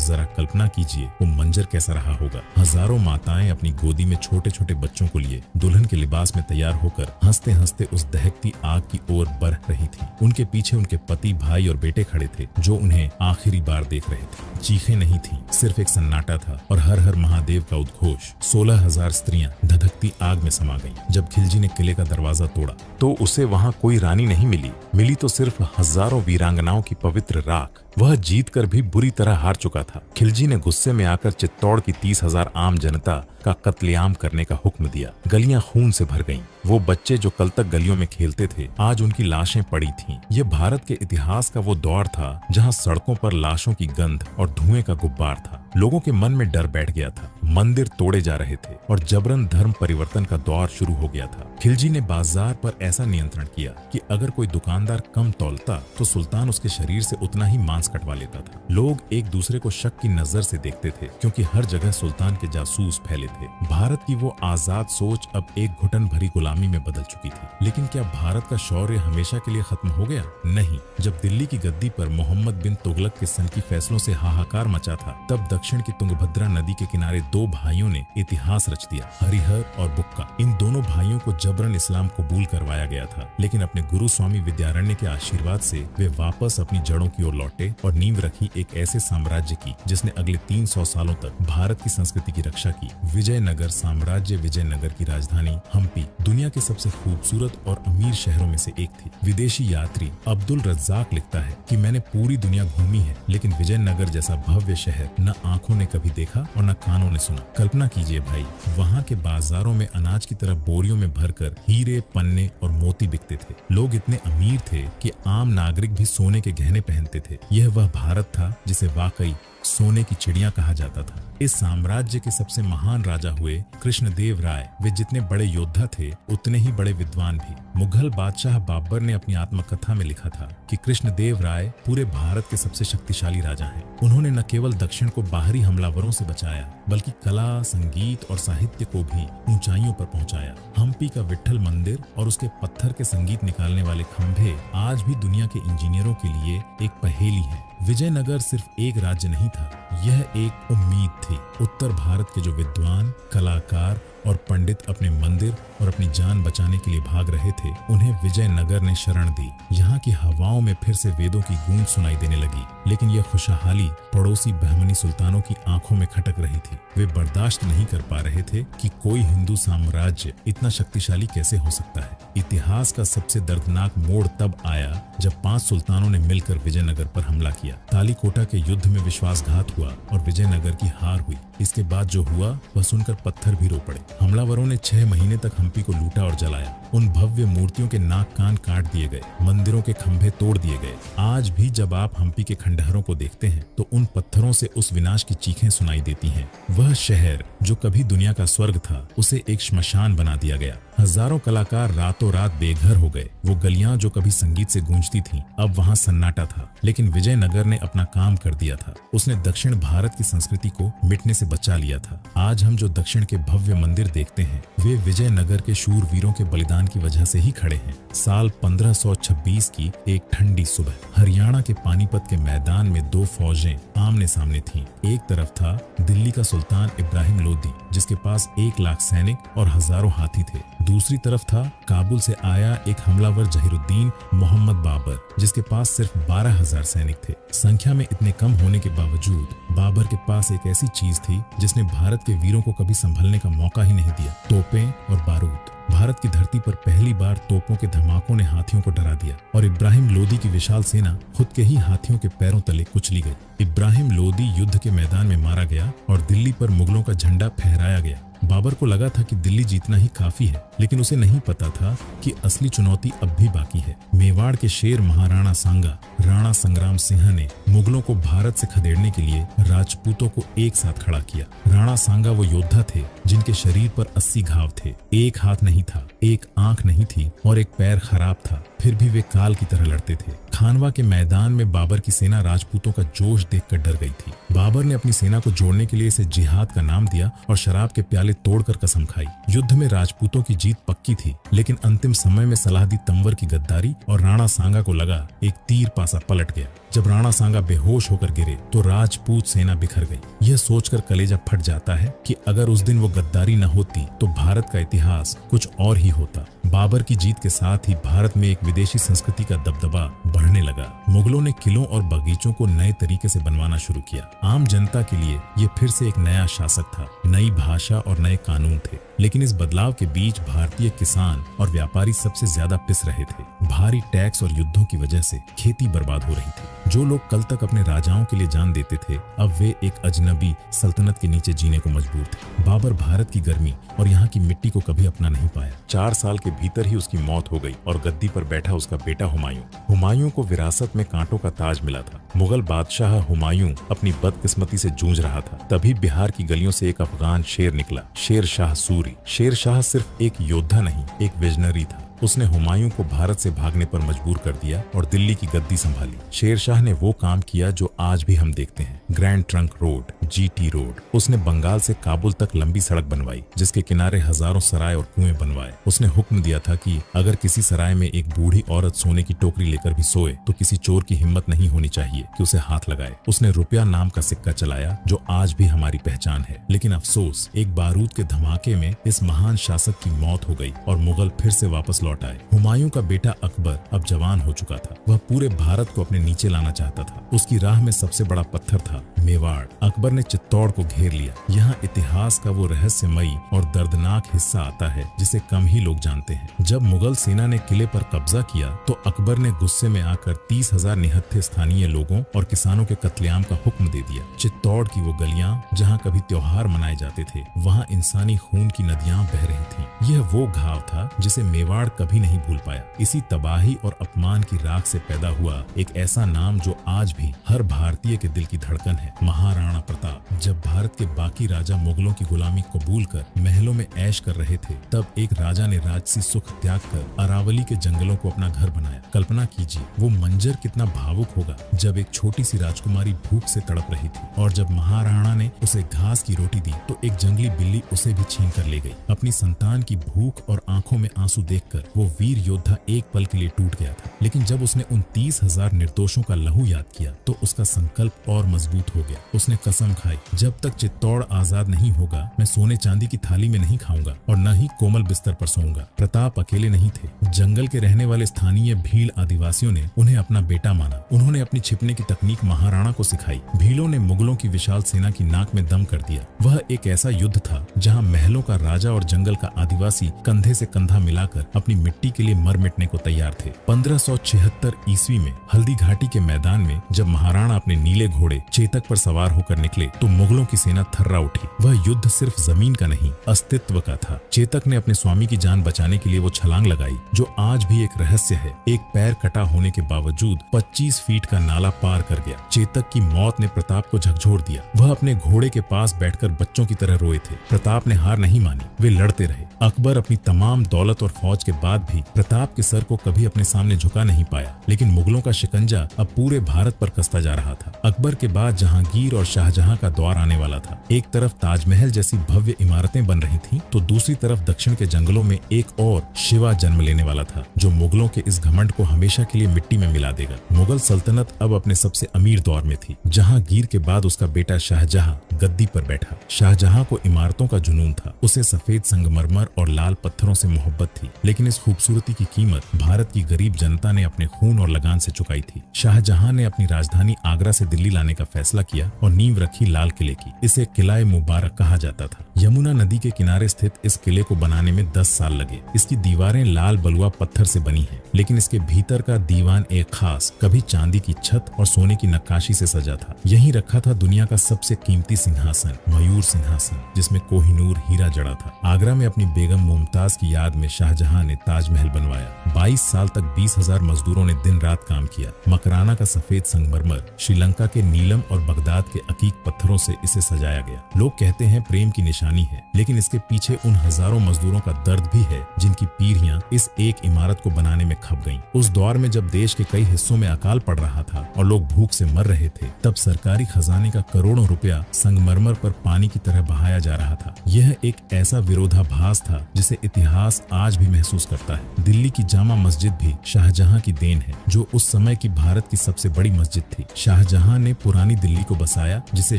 A: जरा कल्पना कीजिए वो मंजर कैसा रहा होगा। हजारों माताएं अपनी गोदी में छोटे छोटे बच्चों को लिए दुल्हन के लिबास में तैयार होकर हंसते हंसते उस दहकती आग की ओर बढ़ रही थी। उनके पीछे उनके पति, भाई और बेटे खड़े थे, जो उन्हें आखिरी बार देख रहे थे। चीखें नहीं थी, सिर्फ एक सन्नाटा था और हर हर महादेव का उद्घोष। 16,000 स्त्रियां धधकती आग में समा गईं। जब खिलजी ने किले का दरवाजा तोड़ा तो उसे वहां कोई रानी नहीं मिली तो सिर्फ हजारों वीरांगनाओं की पवित्र राख। वह जीत कर भी बुरी तरह हार चुका था। खिलजी ने गुस्से में आकर चित्तौड़ की 30,000 आम जनता का कत्लेआम करने का हुक्म दिया। गलियां खून से भर गईं। वो बच्चे जो कल तक गलियों में खेलते थे, आज उनकी लाशें पड़ी थीं। ये भारत के इतिहास का वो दौर था जहां सड़कों पर लाशों की गंध और धुएं का गुब्बार था। लोगों के मन में डर बैठ गया था। मंदिर तोड़े जा रहे थे और जबरन धर्म परिवर्तन का दौर शुरू हो गया था। खिलजी ने बाजार पर ऐसा नियंत्रण किया कि अगर कोई दुकानदार कम तौलता तो सुल्तान उसके शरीर से उतना ही मांस कटवा लेता था। लोग एक दूसरे को शक की नजर से देखते थे, क्योंकि हर जगह सुल्तान के जासूस फैले थे। भारत की वो आजाद सोच अब एक घुटन भरी गुलामी में बदल चुकी थी। लेकिन क्या भारत का शौर्य हमेशा के लिए खत्म हो गया? नहीं। जब दिल्ली की गद्दी पर मोहम्मद बिन तुगलक के सनकी फैसलों से हाहाकार मचा था, तब दक्षिण की तुंगभद्रा नदी के किनारे दो भाइयों ने इतिहास रच दिया, हरिहर और बुक्का। इन दोनों भाइयों को जबरन इस्लाम कबूल करवाया गया था, लेकिन अपने गुरु स्वामी विद्यारण्य के आशीर्वाद से वे वापस अपनी जड़ों की ओर लौटे और नींव रखी एक ऐसे साम्राज्य की जिसने अगले 300 सालों तक भारत की संस्कृति की रक्षा की। विजयनगर साम्राज्य, विजयनगर की राजधानी हम्पी दुनिया के सबसे खूबसूरत और अमीर शहरों में से एक थी। विदेशी यात्री अब्दुल रज्जाक लिखता है कि मैंने पूरी दुनिया घूमी है, लेकिन विजयनगर जैसा भव्य शहर न आंखों ने कभी देखा और न कानों ने सुना। कल्पना कीजिए भाई, वहाँ के बाजारों में अनाज की तरह बोरियों में भरकर हीरे, पन्ने और मोती बिकते थे। लोग इतने अमीर थे कि आम नागरिक भी सोने के गहने पहनते थे। यह वह भारत था जिसे वाकई सोने की चिड़िया कहा जाता था। इस साम्राज्य के सबसे महान राजा हुए कृष्णदेव राय। वे जितने बड़े योद्धा थे, उतने ही बड़े विद्वान भी। मुगल बादशाह बाबर ने अपनी आत्मकथा में लिखा था कि कृष्णदेव राय पूरे भारत के सबसे शक्तिशाली राजा हैं। उन्होंने न केवल दक्षिण को बाहरी हमलावरों से बचाया, बल्कि कला, संगीत और साहित्य को भी ऊंचाइयों पर पहुंचाया। हम्पी का विट्ठल मंदिर और उसके पत्थर के संगीत निकालने वाले खंभे आज भी दुनिया के इंजीनियरों के लिए एक पहेली है। विजयनगर सिर्फ एक राज्य नहीं था, यह एक उम्मीद थी। उत्तर भारत के जो विद्वान, कलाकार और पंडित अपने मंदिर और अपनी जान बचाने के लिए भाग रहे थे, उन्हें विजयनगर ने शरण दी। यहाँ की हवाओं में फिर से वेदों की गूंज सुनाई देने लगी, लेकिन यह खुशहाली पड़ोसी बहमनी सुल्तानों की आंखों में खटक रही थी। वे बर्दाश्त नहीं कर पा रहे थे कि कोई हिंदू साम्राज्य इतना शक्तिशाली कैसे हो सकता है। इतिहास का सबसे दर्दनाक मोड़ तब आया जब 5 सुल्तानों ने मिलकर विजयनगर पर हमला किया। तालीकोटा के युद्ध में विश्वासघात हुआ और विजयनगर की हार हुई। इसके बाद जो हुआ वह सुनकर पत्थर भी रो पड़े। हमलावरों ने 6 महीने तक हम्पी को लूटा और जलाया। उन भव्य मूर्तियों के नाक कान काट दिए गए, मंदिरों के खंभे तोड़ दिए गए। आज भी जब आप हम्पी के खंडहरों को देखते हैं तो उन पत्थरों से उस विनाश की चीखें सुनाई देती हैं। वह शहर जो कभी दुनिया का स्वर्ग था, उसे एक श्मशान बना दिया गया। हजारों कलाकार रातों रात बेघर हो गए। वो गलियां जो कभी संगीत से गूंजती थीं, अब वहां सन्नाटा था। लेकिन विजयनगर ने अपना काम कर दिया था। उसने दक्षिण भारत की संस्कृति को मिटने से बचा लिया था। आज हम जो दक्षिण के भव्य मंदिर देखते हैं, वे विजयनगर के शूरवीरों के बलिदान की वजह से ही खड़े हैं। साल 1526 की एक ठंडी सुबह हरियाणा के पानीपत के मैदान में दो फौजें आमने सामने थीं। एक तरफ था दिल्ली का सुल्तान इब्राहिम लोदी, जिसके पास 1 लाख सैनिक और हजारों हाथी थे। दूसरी तरफ था काबुल से आया एक हमलावर जहीरुद्दीन मोहम्मद बाबर, जिसके पास सिर्फ 12,000 सैनिक थे। संख्या में इतने कम होने के बावजूद बाबर के पास एक ऐसी चीज थी जिसने भारत के वीरों को कभी संभलने का मौका ही नहीं दिया, तोपें और बारूद। भारत की धरती पर पहली बार तोपों के धमाकों ने हाथियों को डरा दिया और इब्राहिम लोदी की विशाल सेना खुद के ही हाथियों के पैरों तले कुचली गई। इब्राहिम लोदी युद्ध के मैदान में मारा गया और दिल्ली पर मुगलों का झंडा फहराया गया। बाबर को लगा था कि दिल्ली जीतना ही काफी है, लेकिन उसे नहीं पता था कि असली चुनौती अब भी बाकी है। मेवाड़ के शेर महाराणा सांगा राणा संग्राम सिंह ने मुगलों को भारत से खदेड़ने के लिए राजपूतों को एक साथ खड़ा किया। राणा सांगा वो योद्धा थे जिनके शरीर पर 80 घाव थे, एक हाथ नहीं था, एक आंख नहीं थी और एक पैर खराब था, फिर भी वे काल की तरह लड़ते थे। खानवा के मैदान में बाबर की सेना राजपूतों का जोश देखकर डर गई थी। बाबर ने अपनी सेना को जोड़ने के लिए इसे जिहाद का नाम दिया और शराब के प्याले तोड़कर कसम खाई। युद्ध में राजपूतों की जीत पक्की थी, लेकिन अंतिम समय में सलाहदी तंवर की गद्दारी और राणा सांगा को लगा एक तीर पासा पलट गया। जब राणा सांगा बेहोश होकर गिरे तो राजपूत सेना बिखर गई। यह सोचकर कलेजा फट जाता है कि अगर उस दिन वो गद्दारी न होती तो भारत का इतिहास कुछ और ही होता। बाबर की जीत के साथ ही भारत में एक विदेशी संस्कृति का दबदबा बढ़ने लगा। मुगलों ने किलों और बगीचों को नए तरीके से बनवाना शुरू किया। आम जनता के लिए ये फिर से एक नया शासक था, नई भाषा और नए कानून थे। लेकिन इस बदलाव के बीच भारतीय किसान और व्यापारी सबसे ज्यादा पिस रहे थे। भारी टैक्स और युद्धों की वजह से खेती बर्बाद हो रही थी। जो लोग कल तक अपने राजाओं के लिए जान देते थे, अब वे एक अजनबी सल्तनत के नीचे जीने को मजबूर थे। बाबर भारत की गर्मी और यहाँ की मिट्टी को कभी अपना नहीं पाया। 4 साल के भीतर ही उसकी मौत हो गई और गद्दी पर बैठा उसका बेटा हुमायूं। हुमायूं को विरासत में कांटों का ताज मिला था। मुगल बादशाह हुमायूं अपनी बदकिस्मती से जूझ रहा था। तभी बिहार की गलियों से एक अफगान शेर निकला, शेर शाह सूरी। शेर शाह सिर्फ एक योद्धा नहीं, एक विजनरी था। उसने हुमायूं को भारत से भागने पर मजबूर कर दिया और दिल्ली की गद्दी संभाली। शेर शाह ने वो काम किया जो आज भी हम देखते हैं, grand trunk road, GT road. उसने बंगाल से काबुल तक लंबी सड़क बनवाई, जिसके किनारे हजारों सराय और कुएं बनवाए। उसने हुक्म दिया था कि अगर किसी सराय में एक बूढ़ी औरत सोने की टोकरी लेकर भी सोए तो किसी चोर की हिम्मत नहीं होनी चाहिए कि उसे हाथ लगाए। उसने रुपया नाम का सिक्का चलाया जो आज भी हमारी पहचान है। लेकिन अफसोस, एक बारूद के धमाके में इस महान शासक की मौत हो गई और मुगल फिर से वापस लौट आए। हुमायूं का बेटा अकबर अब जवान हो चुका था। वह पूरे भारत को अपने नीचे लाना चाहता था। उसकी राह में सबसे बड़ा पत्थर था मेवाड़। अकबर ने चित्तौड़ को घेर लिया। यहाँ इतिहास का वो रहस्यमयी और दर्दनाक हिस्सा आता है जिसे कम ही लोग जानते हैं। जब मुगल सेना ने किले पर कब्जा किया तो अकबर ने गुस्से में आकर 30,000 निहत्थे स्थानीय लोगों और किसानों के कत्लेआम का हुक्म दे दिया। चित्तौड़ की वो गलियां जहाँ कभी त्योहार मनाए जाते थे, वहाँ इंसानी खून की नदियां बह रही थीं। यह वो घाव था जिसे मेवाड़ कभी नहीं भूल पाया। इसी तबाही और अपमान की राख से पैदा हुआ एक ऐसा नाम जो आज भी हर भारतीय के दिल की धड़कन है, महाराणा प्रताप। जब भारत के बाकी राजा मुगलों की गुलामी कबूल कर महलों में ऐश कर रहे थे, तब एक राजा ने राजसी सुख त्याग कर अरावली के जंगलों को अपना घर बनाया। कल्पना कीजिए वो मंजर कितना भावुक होगा जब एक छोटी सी राजकुमारी भूख से तड़प रही थी और जब महाराणा ने उसे घास की रोटी दी तो एक जंगली बिल्ली उसे भी छीन कर ले गई। अपनी संतान की भूख और आंखों में आंसू देखकर वो वीर योद्धा एक पल के लिए टूट गया था। लेकिन जब उसने उन 30,000 निर्दोषों का लहू याद किया तो उसका संकल्प और मजबूत हो गया। उसने कसम खाई, जब तक चित्तौड़ आजाद नहीं होगा मैं सोने चांदी की थाली में नहीं खाऊंगा और न ही कोमल बिस्तर पर सोऊंगा। प्रताप अकेले नहीं थे। जंगल के रहने वाले स्थानीय भील आदिवासियों ने उन्हें अपना बेटा माना। उन्होंने अपनी छिपने की तकनीक महाराणा को सिखाई। भीलों ने मुगलों की विशाल सेना की नाक में दम कर दिया। वह एक ऐसा युद्ध था जहाँ महलों का राजा और जंगल का आदिवासी कंधे से कंधा मिलाकर अपनी अपनी मिट्टी के लिए मर मिटने को तैयार थे। 1576 ईस्वी में हल्दी घाटी के मैदान में जब महाराणा अपने नीले घोड़े चेतक पर सवार होकर निकले तो मुगलों की सेना थर्रा उठी। वह युद्ध सिर्फ जमीन का नहीं, अस्तित्व का था। चेतक ने अपने स्वामी की जान बचाने के लिए वो छलांग लगाई जो आज भी एक रहस्य है। एक पैर कटा होने के बावजूद 25 फीट का नाला पार कर गया। चेतक की मौत ने प्रताप को झकझोर दिया। वह अपने घोड़े के पास बैठकर बच्चों की तरह रोए थे। प्रताप ने हार नहीं मानी, वे लड़ते रहे। अकबर अपनी तमाम दौलत और फौज के बाद भी प्रताप के सर को कभी अपने सामने झुका नहीं पाया। लेकिन मुगलों का शिकंजा अब पूरे भारत पर कसता जा रहा था। अकबर के बाद जहांगीर और शाहजहां का दौर आने वाला था। एक तरफ ताजमहल जैसी भव्य इमारतें बन रही थीं, तो दूसरी तरफ दक्षिण के जंगलों में एक और शिवा जन्म लेने वाला था जो मुगलों के इस घमंड को हमेशा के लिए मिट्टी में मिला देगा। मुगल सल्तनत अब अपने सबसे अमीर दौर में थी। जहांगीर के बाद उसका बेटा शाहजहां गद्दी पर बैठा। शाहजहां को इमारतों का जुनून था। उसे सफेद संगमरमर और लाल पत्थरों से मोहब्बत थी, लेकिन इस खूबसूरती की कीमत भारत की गरीब जनता ने अपने खून और लगान से चुकाई थी। शाहजहां ने अपनी राजधानी आगरा से दिल्ली लाने का फैसला किया और नींव रखी लाल किले की। इसे किला मुबारक कहा जाता था। यमुना नदी के किनारे स्थित इस किले को बनाने में 10 साल लगे। इसकी दीवारें लाल बलुआ पत्थर से बनी हैं, लेकिन इसके भीतर का दीवान एक खास, कभी चांदी की छत और सोने की नक्काशी से सजा था। यहीं रखा था दुनिया का सबसे कीमती सिंहासन, मयूर सिंहासन, जिसमें कोहिनूर हीरा जड़ा था। आगरा में अपनी बेगम मुमताज की याद में शाहजहां ने ताजमहल बनवाया। 22 साल तक 20,000 मजदूरों ने दिन रात काम किया। मकराना का सफेद संगमरमर, श्रीलंका के नीलम और बगदाद के अकीक पत्थरों से इसे सजाया गया। लोग कहते हैं प्रेम की निशानी है, लेकिन इसके पीछे उन हजारों मजदूरों का दर्द भी है जिनकी पीढ़ियां इस एक इमारत को बनाने में खप गईं। उस दौर में जब देश के कई हिस्सों में अकाल पड़ रहा था और लोग भूख से मर रहे थे, तब सरकारी खजाने का करोड़ों रुपया संगमरमर पर पानी की तरह बहाया जा रहा था। यह एक ऐसा विरोधाभास था जिसे इतिहास आज भी महसूस करता है। दिल्ली की जामा मस्जिद भी शाहजहां की देन है, जो उस समय की भारत की सबसे बड़ी मस्जिद थी। शाहजहां ने पुरानी दिल्ली को बसाया, जिसे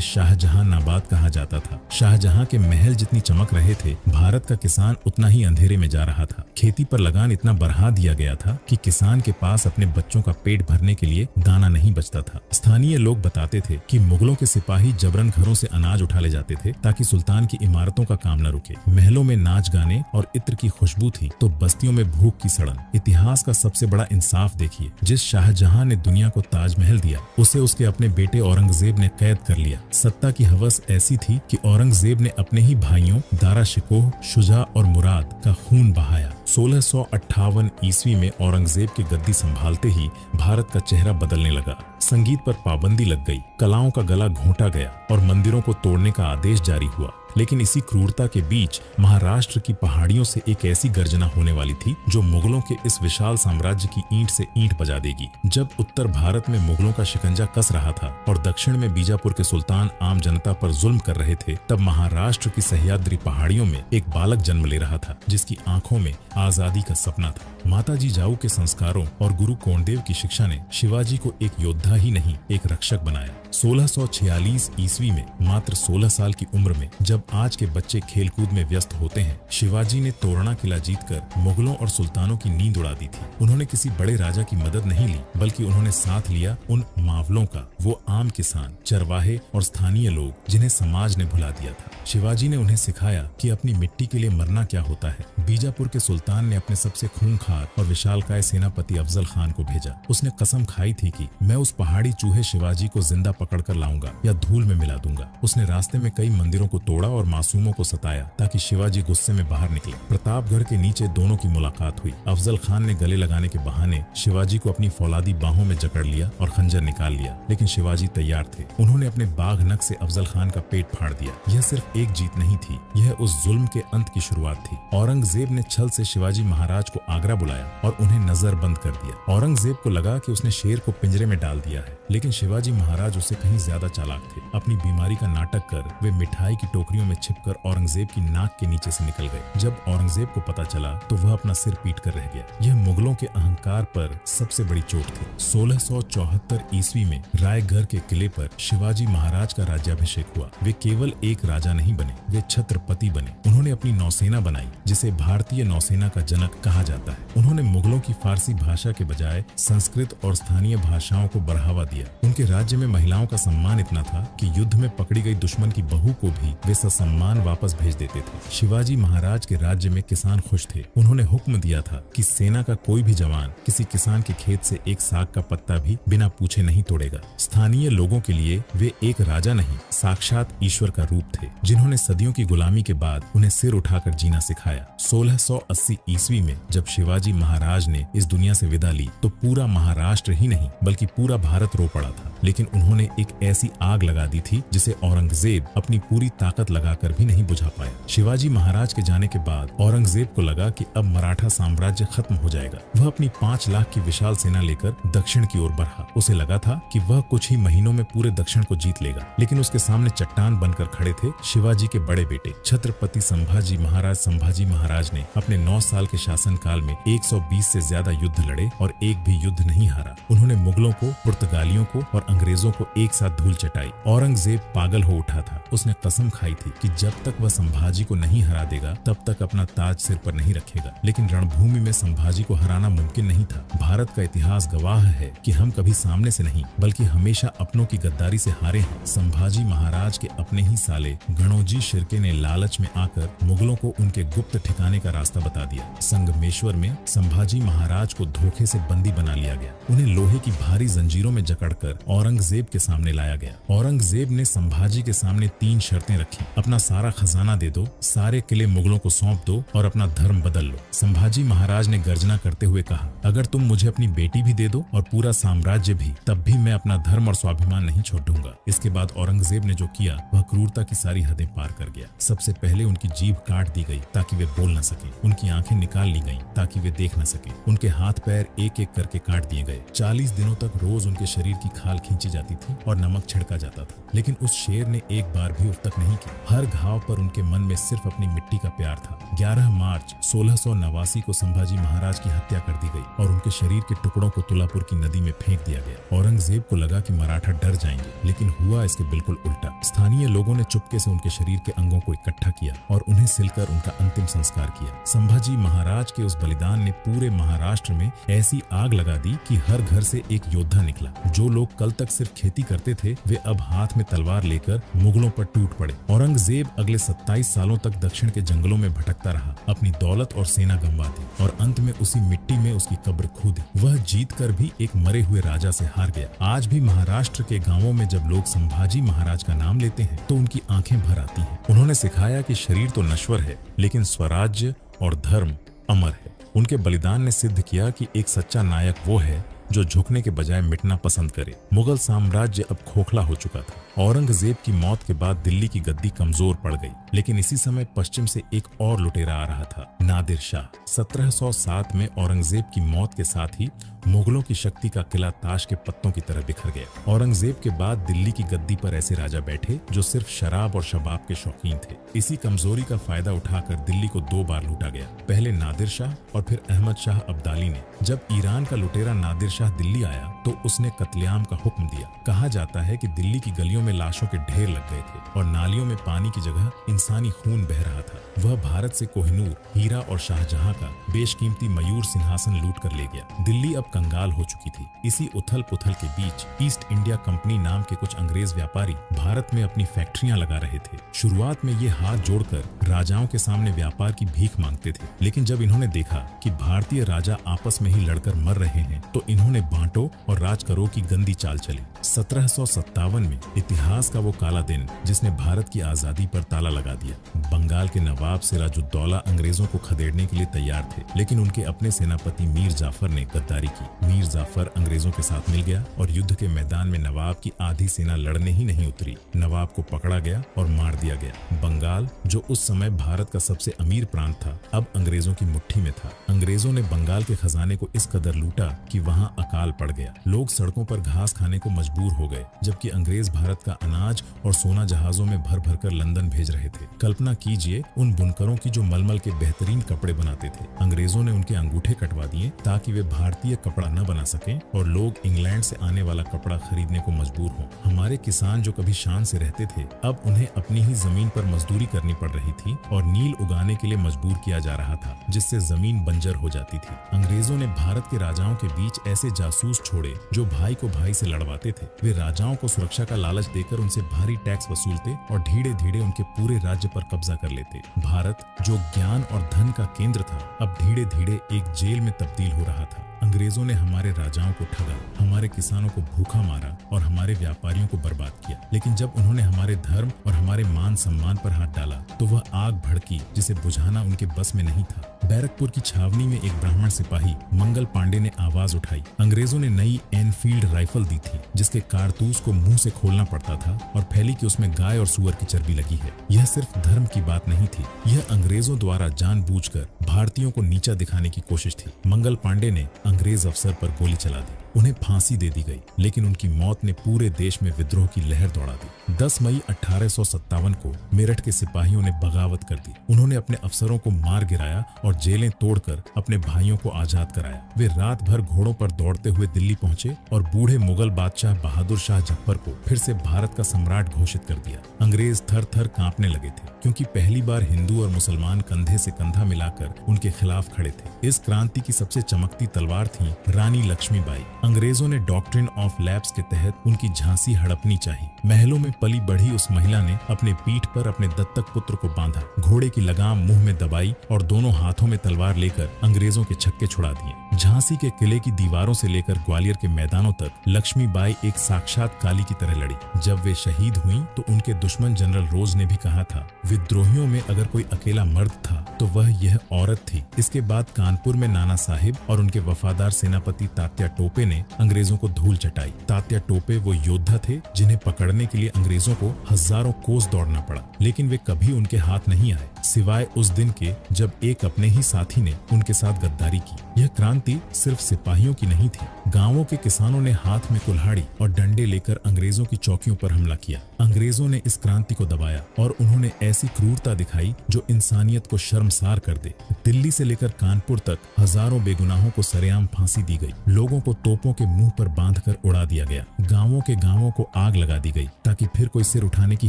A: शाहजहां नाबाद कहा जाता था। शाहजहां के महल जितनी चमक रहे थे, भारत का किसान उतना ही अंधेरे में जा रहा था। खेती पर लगान इतना बढ़ा दिया गया था कि किसान के पास अपने बच्चों का पेट भरने के लिए दाना नहीं बचता था। स्थानीय लोग बताते थे कि मुगलों के सिपाही जबरन घरों से अनाज उठा ले जाते थे ताकि सुल्तान की इमारतों का काम न रुके। महलों में नाच गाने और इत्र की खुशबू थी तो बस्तियों में भूख की सड़न। इतिहास का सबसे बड़ा इंसाफ देखिए, जिस शाहजहां ने दुनिया को ताजमहल दिया, उसे उसके अपने बेटे औरंगजेब ने कैद कर लिया। सत्ता की हवस ऐसी थी कि औरंगजेब ने अपने ही भाइयों दारा शिकोह, शुजा और मुराद का खून बहाया। 1658 ईस्वी में औरंगजेब की गद्दी संभालते ही भारत का चेहरा बदलने लगा। संगीत पर पाबंदी लग गई, कलाओं का गला घोंटा गया और मंदिरों को तोड़ने का आदेश जारी हुआ। लेकिन इसी क्रूरता के बीच महाराष्ट्र की पहाड़ियों से एक ऐसी गर्जना होने वाली थी जो मुगलों के इस विशाल साम्राज्य की ईंट से ईंट बजा देगी। जब उत्तर भारत में मुगलों का शिकंजा कस रहा था और दक्षिण में बीजापुर के सुल्तान आम जनता पर जुल्म कर रहे थे, तब महाराष्ट्र की सह्याद्री पहाड़ियों में एक बालक जन्म ले रहा था जिसकी आंखों में आजादी का सपना था। माता जिजाऊ के संस्कारों और गुरु कोंडदेव की शिक्षा ने शिवाजी को एक योद्धा ही नहीं, एक रक्षक बनाया। 1646 ईस्वी में मात्र 16 साल की उम्र में, जब आज के बच्चे खेलकूद में व्यस्त होते हैं, शिवाजी ने तोरणा किला जीतकर मुगलों और सुल्तानों की नींद उड़ा दी थी। उन्होंने किसी बड़े राजा की मदद नहीं ली, बल्कि उन्होंने साथ लिया उन मावलों का, वो आम किसान, चरवाहे और स्थानीय लोग जिन्हें समाज ने भुला दिया था। शिवाजी ने उन्हें सिखाया कि अपनी मिट्टी के लिए मरना क्या होता है। बीजापुर के सुल्तान ने अपने सबसे खूंखार और विशालकाय सेनापति अफजल खान को भेजा। उसने कसम खाई थी कि मैं उस पहाड़ी चूहे शिवाजी को जिंदा पकड़कर लाऊंगा या धूल में मिला दूंगा। उसने रास्ते में कई मंदिरों को तोड़ा और मासूमों को सताया ताकि शिवाजी गुस्से में बाहर निकले। प्रतापगढ़ के नीचे दोनों की मुलाकात हुई। अफजल खान ने गले लगाने के बहाने शिवाजी को अपनी फौलादी बाहों में जकड़ लिया और खंजर निकाल लिया, लेकिन शिवाजी तैयार थे। उन्होंने अपने बाघ नख से अफजल खान का पेट फाड़ दिया। यह सिर्फ एक जीत नहीं थी, यह उस जुल्म के अंत की शुरुआत थी। औरंगजेब ने छल से शिवाजी महाराज को आगरा बुलाया और उन्हें नजरबंद कर दिया। औरंगजेब को लगा कि उसने शेर को पिंजरे में डाल दिया है, लेकिन शिवाजी महाराज उससे कहीं ज्यादा चालाक थे। अपनी बीमारी का नाटक कर वे मिठाई की टोकरियों में छिपकर औरंगजेब की नाक के नीचे से निकल गए। जब औरंगजेब को पता चला तो वह अपना सिर पीट कर रह गया। यह मुगलों के अहंकार पर सबसे बड़ी चोट थी। 1674 ईस्वी में रायगढ़ के किले पर शिवाजी महाराज का राज्याभिषेक हुआ। वे केवल एक राजा नहीं बने, वे छत्रपति बने। उन्होंने अपनी नौसेना बनाई, जिसे भारतीय नौसेना का जनक कहा जाता है। उन्होंने मुगलों की फारसी भाषा के बजाय संस्कृत और स्थानीय भाषाओं को बढ़ावा दिया। उनके राज्य में महिलाओं का सम्मान इतना था कि युद्ध में पकड़ी गई दुश्मन की बहू को भी वे ससम्मान वापस भेज देते थे। शिवाजी महाराज के राज्य में किसान खुश थे। उन्होंने हुक्म दिया था कि सेना का कोई भी जवान किसी किसान के खेत से एक साग का पत्ता भी बिना पूछे नहीं तोड़ेगा। स्थानीय लोगों के लिए वे एक राजा नहीं, साक्षात ईश्वर का रूप थे, जिन्होंने सदियों की गुलामी के बाद उन्हें सिर उठाकर जीना सिखाया। 1680 ईस्वी में जब शिवाजी महाराज ने इस दुनिया से विदा ली तो पूरा महाराष्ट्र ही नहीं बल्कि पूरा भारत रो पड़ा था। लेकिन उन्होंने एक ऐसी आग लगा दी थी जिसे औरंगजेब अपनी पूरी ताकत लगाकर भी नहीं बुझा पाया। शिवाजी महाराज के जाने के बाद औरंगजेब को लगा कि अब मराठा साम्राज्य खत्म हो जाएगा। वह अपनी 5 लाख की विशाल सेना लेकर दक्षिण की ओर बढ़ा। उसे लगा था कि वह कुछ ही महीनों में पूरे दक्षिण को जीत लेगा, लेकिन उसके सामने चट्टान बनकर खड़े थे शिवाजी के बड़े बेटे छत्रपति संभाजी महाराज। संभाजी महाराज ने अपने 9 साल के शासनकाल में 120 से ज्यादा युद्ध लड़े और एक भी युद्ध नहीं हारा। उन्होंने मुगलों को, पुर्तगालियों को और अंग्रेजों को एक साथ धूल चटाई। औरंगजेब पागल हो उठा था। उसने कसम खाई थी कि जब तक वह संभाजी को नहीं हरा देगा तब तक अपना ताज सिर पर नहीं रखेगा। लेकिन रणभूमि में संभाजी को हराना मुमकिन नहीं था। भारत का इतिहास गवाह है कि हम कभी सामने से नहीं बल्कि हमेशा अपनों की गद्दारी से हारे हैं। संभाजी महाराज के अपने ही साले गणोजी शिर्के ने लालच में आकर मुगलों को उनके गुप्त ठिकाने का रास्ता बता दिया। संगमेश्वर में संभाजी महाराज को धोखे से बंदी बना लिया गया। उन्हें लोहे की भारी जंजीरों में जकड़कर औरंगजेब के सामने लाया गया। औरंगजेब ने संभाजी के सामने 3 शर्तें रखी। अपना सारा खजाना दे दो, सारे किले मुगलों को सौंप दो और अपना धर्म बदल लो। संभाजी महाराज ने गर्जना करते हुए कहा, अगर तुम मुझे अपनी बेटी भी दे दो और पूरा साम्राज्य भी, तब भी मैं अपना धर्म और स्वाभिमान नहीं छोड़ दूंगा। इसके बाद औरंगजेब ने जो किया वह क्रूरता की सारी हदें पार कर गया। सबसे पहले उनकी जीभ काट दी गई ताकि वे बोल न सके। उनकी आंखें निकाल ली गईं ताकि वे देख न सके। उनके हाथ पैर एक एक करके काट दिए गए। 40 दिनों तक रोज उनके शरीर की खाल खींची जाती थी और नमक छिड़का जाता था। लेकिन उस शेर ने एक बार भी उफ तक नहीं की। हर घाव पर उनके मन में सिर्फ अपनी मिट्टी का प्यार था। 11 मार्च 1689 को संभाजी महाराज की हत्या कर दी गई और उनके शरीर के टुकड़ों को तुलापुर की नदी में फेंक दिया गया। औरंगजेब को लगा कि मराठा डर जाएंगे, लेकिन हुआ इसके बिल्कुल उल्टा। स्थानीय लोगों ने चुपके से उनके शरीर के अंगों को इकट्ठा किया और उन्हें सिलकर उनका अंतिम संस्कार किया। संभाजी महाराज के उस बलिदान ने पूरे महाराष्ट्र में ऐसी आग लगा दी कि हर घर से एक योद्धा निकला। जो लोग कल तक सिर्फ खेती करते थे वे अब हाथ में तलवार लेकर मुगलों पर टूट पड़े। औरंगजेब अगले 27 सालों तक दक्षिण के जंगलों में भटकता रहा, अपनी दौलत और सेना गंवा दी और अंत में उसी मिट्टी में उसकी कब्र खोदी। वह जीत कर भी एक मरे हुए राजा से हार गया। आज भी महाराष्ट्र के गांवों में जब लोग संभाजी महाराज का नाम लेते हैं तो उनकी आंखें भर आती हैं। उन्होंने सिखाया कि शरीर तो नश्वर है लेकिन स्वराज्य और धर्म अमर है। उनके बलिदान ने सिद्ध किया कि एक सच्चा नायक वो है जो झुकने के बजाय मिटना पसंद करे। मुगल साम्राज्य अब खोखला हो चुका था। औरंगजेब की मौत के बाद दिल्ली की गद्दी कमजोर पड़ गई, लेकिन इसी समय पश्चिम से एक और लुटेरा आ रहा था, नादिर शाह। 1707 में औरंगजेब की मौत के साथ ही मुगलों की शक्ति का किला ताश के पत्तों की तरह बिखर गया। औरंगजेब के बाद दिल्ली की गद्दी पर ऐसे राजा बैठे जो सिर्फ शराब और शबाब के शौकीन थे। इसी कमजोरी का फायदा उठाकर दिल्ली को 2 बार लूटा गया, पहले नादिर शाह और फिर अहमद शाह अब्दाली ने। जब ईरान का लुटेरा नादिर शाह दिल्ली आया तो उसने कत्लेआम का हुक्म दिया। कहा जाता है कि दिल्ली की गलियों में लाशों के ढेर लग गए थे और नालियों में पानी की जगह इंसानी खून बह रहा था। वह भारत से कोहिनूर, हीरा और शाहजहां का बेशकीमती मयूर सिंहासन लूट कर ले गया। दिल्ली अब कंगाल हो चुकी थी। इसी उथल पुथल के बीच ईस्ट इंडिया कंपनी नाम के कुछ अंग्रेज व्यापारी भारत में अपनी फैक्ट्रियां लगा रहे थे। शुरुआत में ये हाथ जोड़कर राजाओं के सामने व्यापार की भीख मांगते थे, लेकिन जब इन्होंने देखा कि भारतीय राजा आपस में ही लड़कर मर रहे हैं तो इन्होंने बांटो और राज करो की गंदी चाल चली। 1757 में इतिहास का वो काला दिन जिसने भारत की आजादी पर ताला लगा दिया। बंगाल के नवाब सिराजुद्दौला अंग्रेजों को खदेड़ने के लिए तैयार थे, लेकिन उनके अपने सेनापति मीर जाफर ने गद्दारी की। मीर जाफर अंग्रेजों के साथ मिल गया और युद्ध के मैदान में नवाब की आधी सेना लड़ने ही नहीं उतरी। नवाब को पकड़ा गया और मार दिया गया। बंगाल, जो उस समय भारत का सबसे अमीर प्रांत था, अब अंग्रेजों की मुट्ठी में था। अंग्रेजों ने बंगाल के खजाने को इस कदर लूटा कि वहां अकाल पड़ गया। लोग सड़कों पर घास खाने को मजबूर हो गए, जबकि अंग्रेज भारत का अनाज और सोना जहाजों में भर भर कर लंदन भेज रहे थे। कल्पना कीजिए उन बुनकरों की जो मलमल के बेहतरीन कपड़े बनाते थे। अंग्रेजों ने उनके अंगूठे कटवा दिए ताकि वे भारतीय कपड़ा न बना सकें और लोग इंग्लैंड से आने वाला कपड़ा खरीदने को मजबूर हों। हमारे किसान जो कभी शान से रहते थे, अब उन्हें अपनी ही जमीन पर मजदूरी करनी पड़ रही थी और नील उगाने के लिए मजबूर किया जा रहा था, जिससे जमीन बंजर हो जाती थी। अंग्रेजों ने भारत के राजाओं के बीच ऐसे ऐसे जासूस छोड़े जो भाई को भाई से लड़वाते थे। वे राजाओं को सुरक्षा का लालच देकर उनसे भारी टैक्स वसूलते और धीरे धीरे उनके पूरे राज्य पर कब्जा कर लेते। भारत जो ज्ञान और धन का केंद्र था, अब धीरे धीरे एक जेल में तब्दील हो रहा था। अंग्रेजों ने हमारे राजाओं को ठगा, हमारे किसानों को भूखा मारा और हमारे व्यापारियों को बर्बाद किया। लेकिन जब उन्होंने हमारे धर्म और हमारे मान सम्मान पर हाथ डाला तो वह आग भड़की जिसे बुझाना उनके बस में नहीं था। बैरकपुर की छावनी में एक ब्राह्मण सिपाही मंगल पांडे ने आवाज उठाई। अंग्रेजों ने नई एनफील्ड राइफल दी थी जिसके कारतूस को मुंह से खोलना पड़ता था और फैली कि उसमें गाय और सुअर की चर्बी लगी है। यह सिर्फ धर्म की बात नहीं थी, यह अंग्रेजों द्वारा जानबूझकर भारतीयों को नीचा दिखाने की कोशिश थी। मंगल पांडे ने अंग्रेज अफसर पर गोली चला दी, उन्हें फांसी दे दी गई, लेकिन उनकी मौत ने पूरे देश में विद्रोह की लहर दौड़ा दी। 10 मई 1857 को मेरठ के सिपाहियों ने बगावत कर दी। उन्होंने अपने अफसरों को मार गिराया और जेलें तोड़कर अपने भाइयों को आजाद कराया। वे रात भर घोड़ों पर दौड़ते हुए दिल्ली पहुंचे और बूढ़े मुगल बादशाह बहादुर शाह जफर को फिर से भारत का सम्राट घोषित कर दिया। अंग्रेज थर थर कांपने लगे थे क्योंकि पहली बार हिंदू और मुसलमान कंधे से कंधा मिलाकर उनके खिलाफ खड़े थे। इस क्रांति की सबसे चमकती तलवार थी रानी लक्ष्मीबाई। अंग्रेजों ने डॉक्ट्रिन ऑफ लैप्स के तहत उनकी झांसी हड़पनी चाहिए। महलों में पली बढ़ी उस महिला ने अपने पीठ पर अपने दत्तक पुत्र को बांधा, घोड़े की लगाम मुंह में दबाई और दोनों हाथों में तलवार लेकर अंग्रेजों के छक्के छुड़ा दिए। झांसी के किले की दीवारों से लेकर ग्वालियर के मैदानों तक लक्ष्मीबाई एक साक्षात काली की तरह लड़ी। जब वे शहीद हुई तो उनके दुश्मन जनरल रोज ने भी कहा था, विद्रोहियों में अगर कोई अकेला मर्द था तो वह यह औरत थी। इसके बाद कानपुर में नाना साहिब और उनके वफादार सेनापति तात्या टोपे ने अंग्रेजों को धूल चटाई। तात्या टोपे वो योद्धा थे जिन्हें पकड़ने के लिए अंग्रेजों को हजारों कोस दौड़ना पड़ा, लेकिन वे कभी उनके हाथ नहीं आए, सिवाय उस दिन के जब एक अपने ही साथी ने उनके साथ गद्दारी की। यह क्रांति सिर्फ सिपाहियों की नहीं थी। गांवों के किसानों ने हाथ में कुल्हाड़ी और डंडे लेकर अंग्रेजों की चौकियों पर हमला किया। अंग्रेजों ने इस क्रांति को दबाया और उन्होंने ऐसी क्रूरता दिखाई जो इंसानियत को शर्मसार कर दे। दिल्ली से लेकर कानपुर तक हजारों बेगुनाहों को सरेआम फांसी दी गई। लोगों को तोपों के मुंह पर बांधकर उड़ा दिया गया। गांवों के गांवों को आग लगा दी गई ताकि फिर कोई सिर उठाने की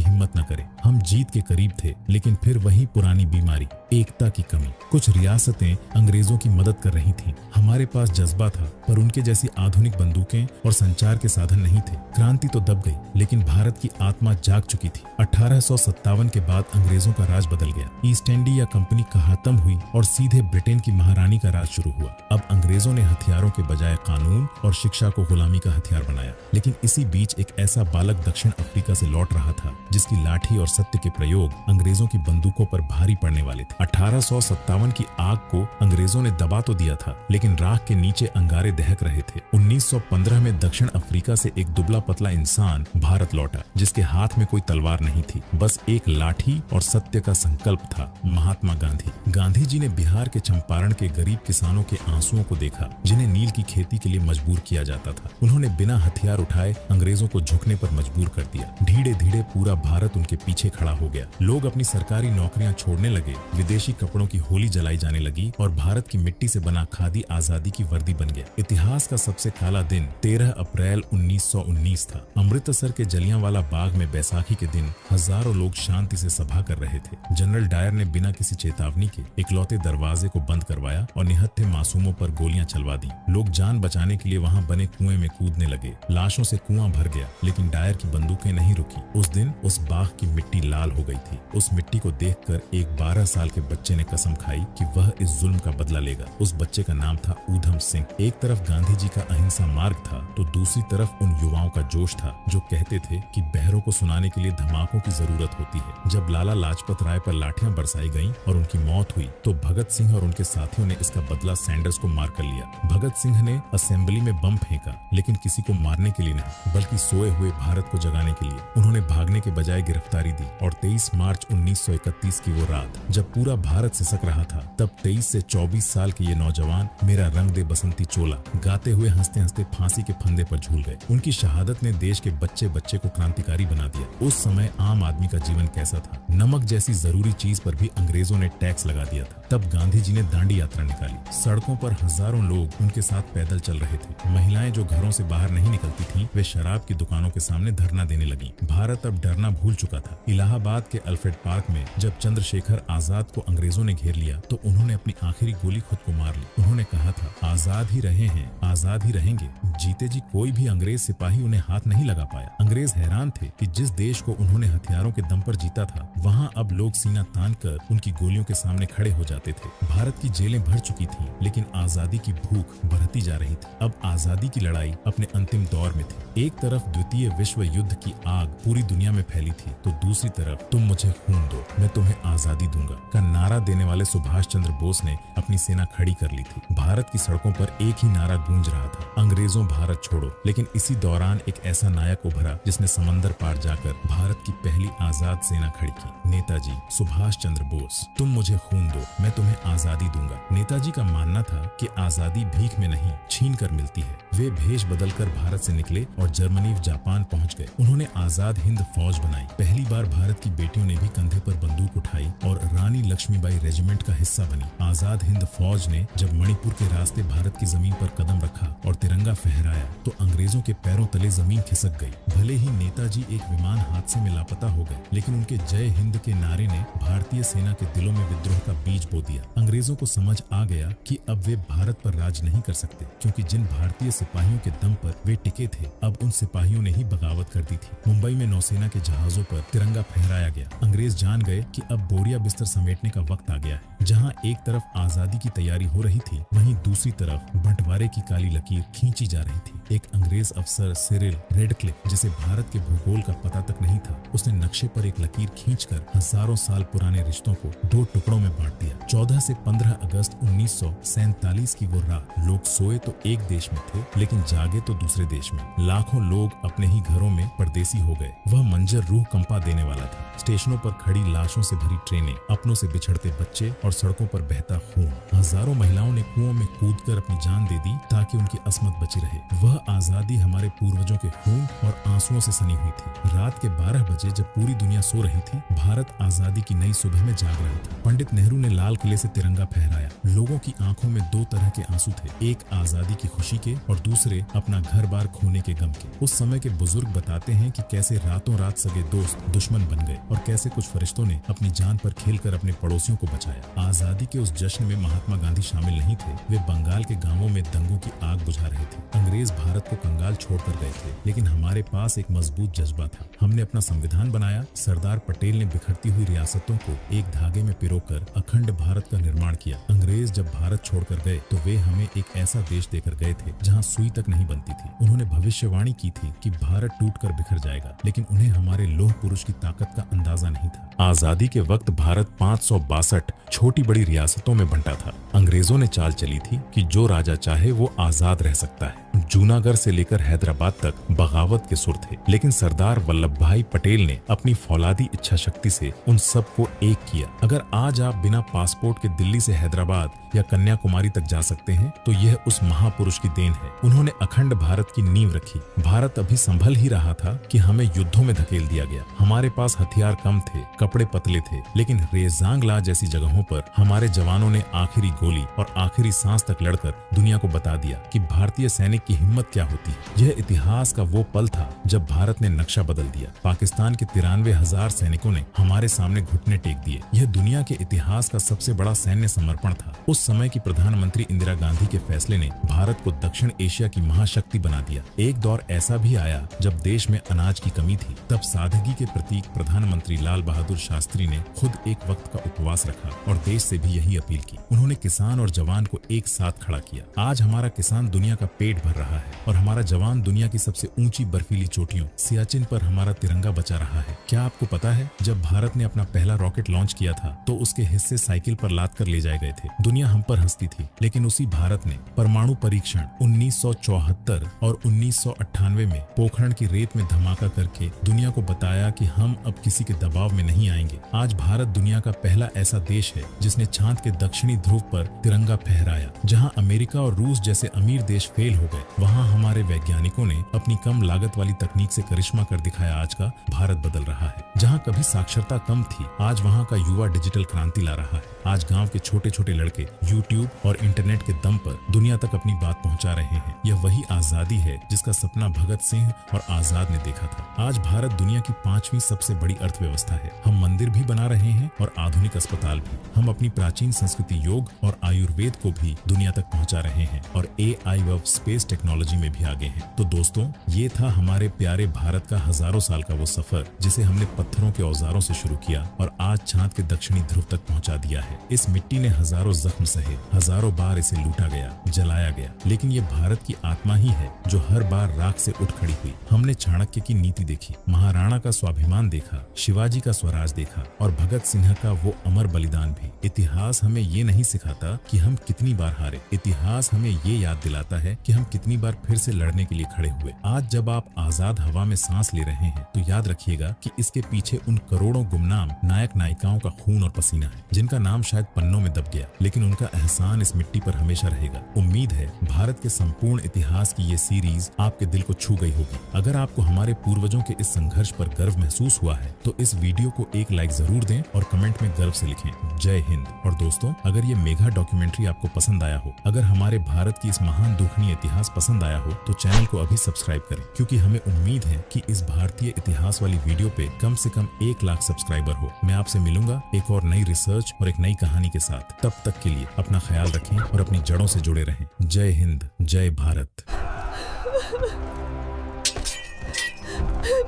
A: हिम्मत न करे। हम जीत के करीब थे, लेकिन फिर वही पुरानी बीमारी, एकता की कमी। कुछ रियासतें अंग्रेजों की मदद कर रही थीं। हमारे पास जज्बा था, पर उनके जैसी आधुनिक बंदूकें और संचार के साधन नहीं थे। क्रांति तो दब गई, लेकिन भारत की आत्मा जाग चुकी थी। 1857 के बाद अंग्रेजों का राज बदल गया। ईस्ट इंडिया कंपनी खत्म हुई और सीधे ब्रिटेन की महारानी का राज शुरू हुआ। अब अंग्रेजों ने हथियारों के बजाय कानून और शिक्षा को गुलामी का हथियार बनाया। लेकिन इसी बीच एक ऐसा बालक दक्षिण अफ्रीका से लौट रहा था जिसकी लाठी और सत्य के प्रयोग अंग्रेजों की बंदूकों पर भारी पड़ने वाले थे। 1857 की आग को अंग्रेजों ने दबा तो दिया था, लेकिन राख के नीचे अंगारे दहक रहे थे। 1915 में दक्षिण अफ्रीका से एक दुबला पतला इंसान भारत लौटा, जिसके हाथ में कोई तलवार नहीं थी, बस एक लाठी और सत्य का संकल्प था, महात्मा गांधी। गांधी जी ने बिहार के चंपारण के गरीब किसानों के आंसुओं को देखा, जिन्हें नील की खेती के लिए मजबूर किया जाता था। उन्होंने बिना हथियार उठाए अंग्रेजों को झुकने पर मजबूर कर दिया। धीरे धीरे पूरा भारत उनके पीछे खड़ा हो गया। लोग अपनी सरकारी नौकरियां छोड़ने लगे, विदेशी कपड़ों की होली जलाई जाने लगी और भारत की मिट्टी से बना खादी आजादी की वर्दी बन गया। इतिहास का सबसे काला दिन 13 अप्रैल 1919 था। अमृतसर के जलियांवाला बाग में बैसाखी के दिन हजारों लोग शांति से सभा कर रहे थे। जनरल डायर ने बिना किसी चेतावनी के इकलौते दरवाजे को बंद करवाया और निहत्थे मासूमों पर गोलियां चलवा दी। लोग जान बचाने के लिए वहां बने कुएं में कूदने लगे। लाशों से कुआं भर गया, लेकिन डायर की बंदूकें नहीं रुकी। उस दिन उस बाग की मिट्टी लाल हो गई थी। उस मिट्टी को देखकर एक 12 साल के बच्चे ने कसम खाई कि वह इस जुल्म का बदला लेगा। उस बच्चे का नाम था ऊधम सिंह। एक तरफ गांधी जी का अहिंसा मार्ग था, तो दूसरी तरफ उन युवाओं का जोश था जो कहते थे कि बहरों को सुनाने के लिए धमाकों की जरूरत होती है। जब लाला लाजपत राय पर लाठियां बरसाई गईं और उनकी मौत हुई, तो भगत सिंह और उनके साथियों ने इसका बदला सैंडर्स को मार कर लिया। भगत सिंह ने असेंबली में बम फेंका, लेकिन किसी को मारने के लिए नहीं, बल्कि सोए हुए भारत को जगाने के लिए। उन्होंने भागने के बजाय गिरफ्तारी दी और 23 मार्च 1931 की वो रात, जब पूरा भारत सिसक रहा था, तब 23 से 24 साल के ये नौजवान मेरा रंग दे बसंती चोला गाते हुए हंसते हंसते फांसी के फंदे पर झूल गए। उनकी शहादत ने देश के बच्चे बच्चे को क्रांतिकारी बना दिया। उस समय आम आदमी का जीवन कैसा था? नमक जैसी जरूरी चीज पर भी अंग्रेजों ने टैक्स लगा दिया था। तब गांधी जी ने दांडी यात्रा निकाली। सड़कों पर हजारों लोग उनके साथ पैदल चल रहे थे। महिलाएं जो घरों से बाहर नहीं निकलती थीं, वे शराब की दुकानों के सामने धरना देने लगी। भारत अब डरना भूल चुका था। इलाहाबाद के अल्फ्रेड पार्क में जब चंद्रशेखर आजाद को अंग्रेजों ने घेर लिया, तो उन्होंने अपनी आखिरी गोली खुद को मार ली। उन्होंने कहा रहा था, आजाद ही रहे हैं, आजाद ही रहेंगे। जीते जी कोई भी अंग्रेज सिपाही उन्हें हाथ नहीं लगा पाया। अंग्रेज हैरान थे कि जिस देश को उन्होंने हथियारों के दम पर जीता था, वहाँ अब लोग सीना तान कर उनकी गोलियों के सामने खड़े हो जाते थे। भारत की जेलें भर चुकी थीं, लेकिन आजादी की भूख बढ़ती जा रही थी। अब आजादी की लड़ाई अपने अंतिम दौर में थी। एक तरफ द्वितीय विश्व युद्ध की आग पूरी दुनिया में फैली थी, तो दूसरी तरफ तुम मुझे खून दो, मैं तुम्हें आजादी दूंगा का नारा देने वाले सुभाष चंद्र बोस ने अपनी सेना खड़ी कर ली थी। भारत की सड़कों पर एक ही नारा गूंज रहा था, अंग्रेजों भारत छोड़ो। लेकिन इसी दौरान एक ऐसा नायक उभरा जिसने समंदर पार जाकर भारत की पहली आजाद सेना खड़ी की, नेताजी सुभाष चंद्र बोस। तुम मुझे खून दो, मैं तुम्हें आजादी दूंगा। नेताजी का मानना था कि आजादी भीख में नहीं, छीन कर मिलती है। वे भेष बदलकर भारत से निकले और जर्मनी जापान पहुंच गए। उन्होंने आजाद हिंद फौज बनाई। पहली बार भारत की बेटियों ने भी कंधे पर बंदूक उठाई और रानी लक्ष्मीबाई रेजिमेंट का हिस्सा बनी। आजाद हिंद फौज ने जब मणिपुर के रास्ते भारत की जमीन पर कदम रखा और तिरंगा फहराया, तो अंग्रेजों के पैरों तले जमीन खिसक गई। भले ही नेताजी एक विमान हादसे में लापता हो गए, लेकिन उनके जय हिंद के नारे ने भारतीय सेना के दिलों में विद्रोह का बीज बो दिया। अंग्रेजों को समझ आ गया कि अब वे भारत पर राज नहीं कर सकते, क्योंकि जिन भारतीय सिपाहियों के दम पर वे टिके थे, अब उन सिपाहियों ने ही बगावत कर दी थी। मुंबई में नौसेना के जहाजों पर तिरंगा फहराया गया। अंग्रेज जान गए कि अब बोरिया बिस्तर समेटने का वक्त आ गया है। जहां एक तरफ आजादी की तैयारी हो रही थी, वहीं दूसरी तरफ बंटवारे की काली लकीर खींची जा रही थी। एक अंग्रेज अफसर सिरिल रेडक्लिफ, जिसे भारत के भूगोल का पता तक नहीं था, उसने नक्शे पर एक लकीर खींचकर हजारों साल पुराने रिश्तों को दो टुकड़ों में बांट दिया। 14 से 15 अगस्त 1947 की वो रात, लोग सोए तो एक देश में थे, लेकिन जागे तो दूसरे देश में। लाखों लोग अपने ही घरों में परदेसी हो गए। वह मंजर रूह कंपा देने वाला था। स्टेशनों पर खड़ी लाशों से भरी ट्रेनें, अपनों से बिछड़ते बच्चे और सड़कों पर बहता खून। हजारों महिलाओं ने कुओं में कूदकर अपनी जान दे दी ताकि उनकी अस्मत बची रहे। वह आजादी हमारे पूर्वजों के खून और आंसुओं से सनी हुई थी। रात के 12 बजे जब पूरी दुनिया सो रही थी, भारत आजादी की नई सुबह में जाग रहा था। पंडित नेहरू ने लाल किले से तिरंगा फहराया। लोगों की आंखों में दो तरह के आंसू थे, एक आजादी की खुशी के और दूसरे अपना घर बार खोने के गम के। उस समय के बुजुर्ग बताते हैं कि कैसे रातों रात सगे दोस्त दुश्मन बन गए और कैसे कुछ फरिश्तों ने अपनी जान पर खेलकर अपने पड़ोसियों को बचाया। आजादी के उस जश्न में महात्मा गांधी शामिल नहीं थे। वे बंगाल के गांवों में दंगों की आग बुझा रहे थे। अंग्रेज भारत को कंगाल छोड़कर गए थे, लेकिन हमारे पास एक मजबूत जज्बा था। हमने अपना संविधान बनाया। सरदार पटेल ने बिखरती हुई रियासतों को एक धागे में पिरोकर अखंड भारत का निर्माण किया। अंग्रेज जब भारत छोड़कर गए तो वे हमें एक ऐसा देश देकर गए थे जहाँ सुई तक नहीं बनती थी। उन्होंने भविष्यवाणी की थी कि भारत टूटकर बिखर जाएगा, लेकिन उन्हें हमारे लौह पुरुष की ताकत का अंदाजा नहीं था। आजादी के वक्त भारत 562 छोटी बड़ी रियासतों में बंटा था। अंग्रेजों ने चाल चली थी कि जो राजा चाहे वो आजाद रह सकता है। जूनागढ़ से लेकर हैदराबाद तक बगावत के सुर थे, लेकिन सरदार वल्लभ भाई पटेल ने अपनी फौलादी इच्छा शक्ति से उन सबको एक किया। अगर आज आप बिना पासपोर्ट के दिल्ली से हैदराबाद या कन्याकुमारी तक जा सकते हैं, तो यह उस महापुरुष की देन है। उन्होंने अखंड भारत की नींव रखी। भारत अभी संभल ही रहा था कि हमें युद्धों में धकेल दिया गया। हमारे पास हथियार कम थे, कपड़े पतले थे, लेकिन रेजांगला जैसी जगहों पर हमारे जवानों ने आखिरी गोली और आखिरी सांस तक लड़कर दुनिया को बता दिया कि भारतीय सैनिक की हिम्मत क्या होती है। यह इतिहास का वो पल था जब भारत ने नक्शा बदल दिया। पाकिस्तान के 93,000 सैनिकों ने हमारे सामने घुटने टेक दिए। यह दुनिया के इतिहास का सबसे बड़ा सैन्य समर्पण था। उस समय की प्रधानमंत्री इंदिरा गांधी के फैसले ने भारत को दक्षिण एशिया की महाशक्ति बना दिया। एक दौर ऐसा भी आया जब देश में अनाज की कमी थी। तब सादगी के प्रतीक प्रधानमंत्री लाल बहादुर शास्त्री ने खुद एक वक्त का उपवास रखा और देश से भी यही अपील की। उन्होंने किसान और जवान को एक साथ खड़ा किया। आज हमारा किसान दुनिया का पेट भर रहा है और हमारा जवान दुनिया की सबसे ऊंची बर्फीली चोटियों सियाचिन पर हमारा तिरंगा बचा रहा है। क्या आपको पता है, जब भारत ने अपना पहला रॉकेट लॉन्च किया था तो उसके हिस्से साइकिल पर लाद कर ले जाए गए थे। दुनिया हम पर हंसती थी, लेकिन उसी भारत ने परमाणु परीक्षण 1974 और 1998 में पोखरण की रेत में धमाका करके दुनिया को बताया कि हम अब किसी के दबाव में नहीं आएंगे। आज भारत दुनिया का पहला ऐसा देश है जिसने चांद के दक्षिणी ध्रुव पर तिरंगा फहराया। जहां अमेरिका और रूस जैसे अमीर देश फेल हो गए, वहां हमारे वैज्ञानिकों ने अपनी कम लागत वाली तकनीक से करिश्मा कर दिखाया। आज का भारत बदल रहा है। जहां कभी साक्षरता कम थी, आज वहां का युवा डिजिटल क्रांति ला रहा है। आज गांव के छोटे छोटे लड़के यूट्यूब और इंटरनेट के दम पर दुनिया तक अपनी बात पहुंचा रहे हैं। यह वही आजादी है जिसका सपना भगत सिंह और आजाद ने देखा था। आज भारत दुनिया की 5वीं सबसे बड़ी अर्थव्यवस्था है। हम मंदिर भी बना रहे हैं और आधुनिक अस्पताल भी। हम अपनी प्राचीन संस्कृति योग और आयुर्वेद को भी दुनिया तक पहुंचा रहे हैं और AI व स्पेस टेक्नोलॉजी में भी आगे हैं। तो दोस्तों, ये था हमारे प्यारे भारत का हजारों साल का वो सफर जिसे हमने पत्थरों के औजारों से शुरू किया और आज चांद के दक्षिणी ध्रुव तक पहुंचा दिया है। इस मिट्टी ने हजारों जख्म सहे, हजारों बार इसे लूटा गया, जलाया गया, लेकिन ये भारत की आत्मा ही है जो हर बार राख से उठ खड़ी हुई। हमने चाणक्य की नीति देखी, महाराणा का स्वाभिमान देखा, शिवाजी का स्वराज देखा और भगत सिंह का वो अमर बलिदान भी। इतिहास हमें ये नहीं सिखाता कि हम कितनी बार हारे, इतिहास हमें ये याद दिलाता है कि हम कितनी बार फिर से लड़ने के लिए खड़े हुए। आज जब आप आजाद हवा में सांस ले रहे हैं तो याद रखिएगा कि इसके पीछे उन करोड़ों गुमनाम नायक नायिकाओं का खून और पसीना है, जिनका नाम शायद पन्नों में दब गया, लेकिन उनका एहसान इस मिट्टी पर हमेशा रहेगा। उम्मीद है भारत के संपूर्ण इतिहास की ये सीरीज आपके दिल को छू गई होगी। अगर आपको हमारे पूर्वजों के इस संघर्ष पर गर्व महसूस हुआ है तो इस वीडियो को एक लाइक जरूर दें और कमेंट में गर्व से लिखें, जय हिंद। और दोस्तों, अगर ये मेगा डॉक्यूमेंट्री आपको पसंद आया हो, अगर हमारे भारत की इस महान दुखनीय इतिहास पसंद आया हो तो चैनल को अभी सब्सक्राइब करें, क्योंकि हमें उम्मीद है कि इस भारतीय इतिहास वाली वीडियो पे कम से कम 1 लाख सब्सक्राइबर हो। मैं आपसे मिलूंगा एक और नई रिसर्च और एक नई कहानी के साथ। तब तक के लिए अपना ख्याल रखें और अपनी जड़ों से जुड़े रहें। जय हिंद, जय भारत।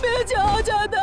B: मैं जा चाहता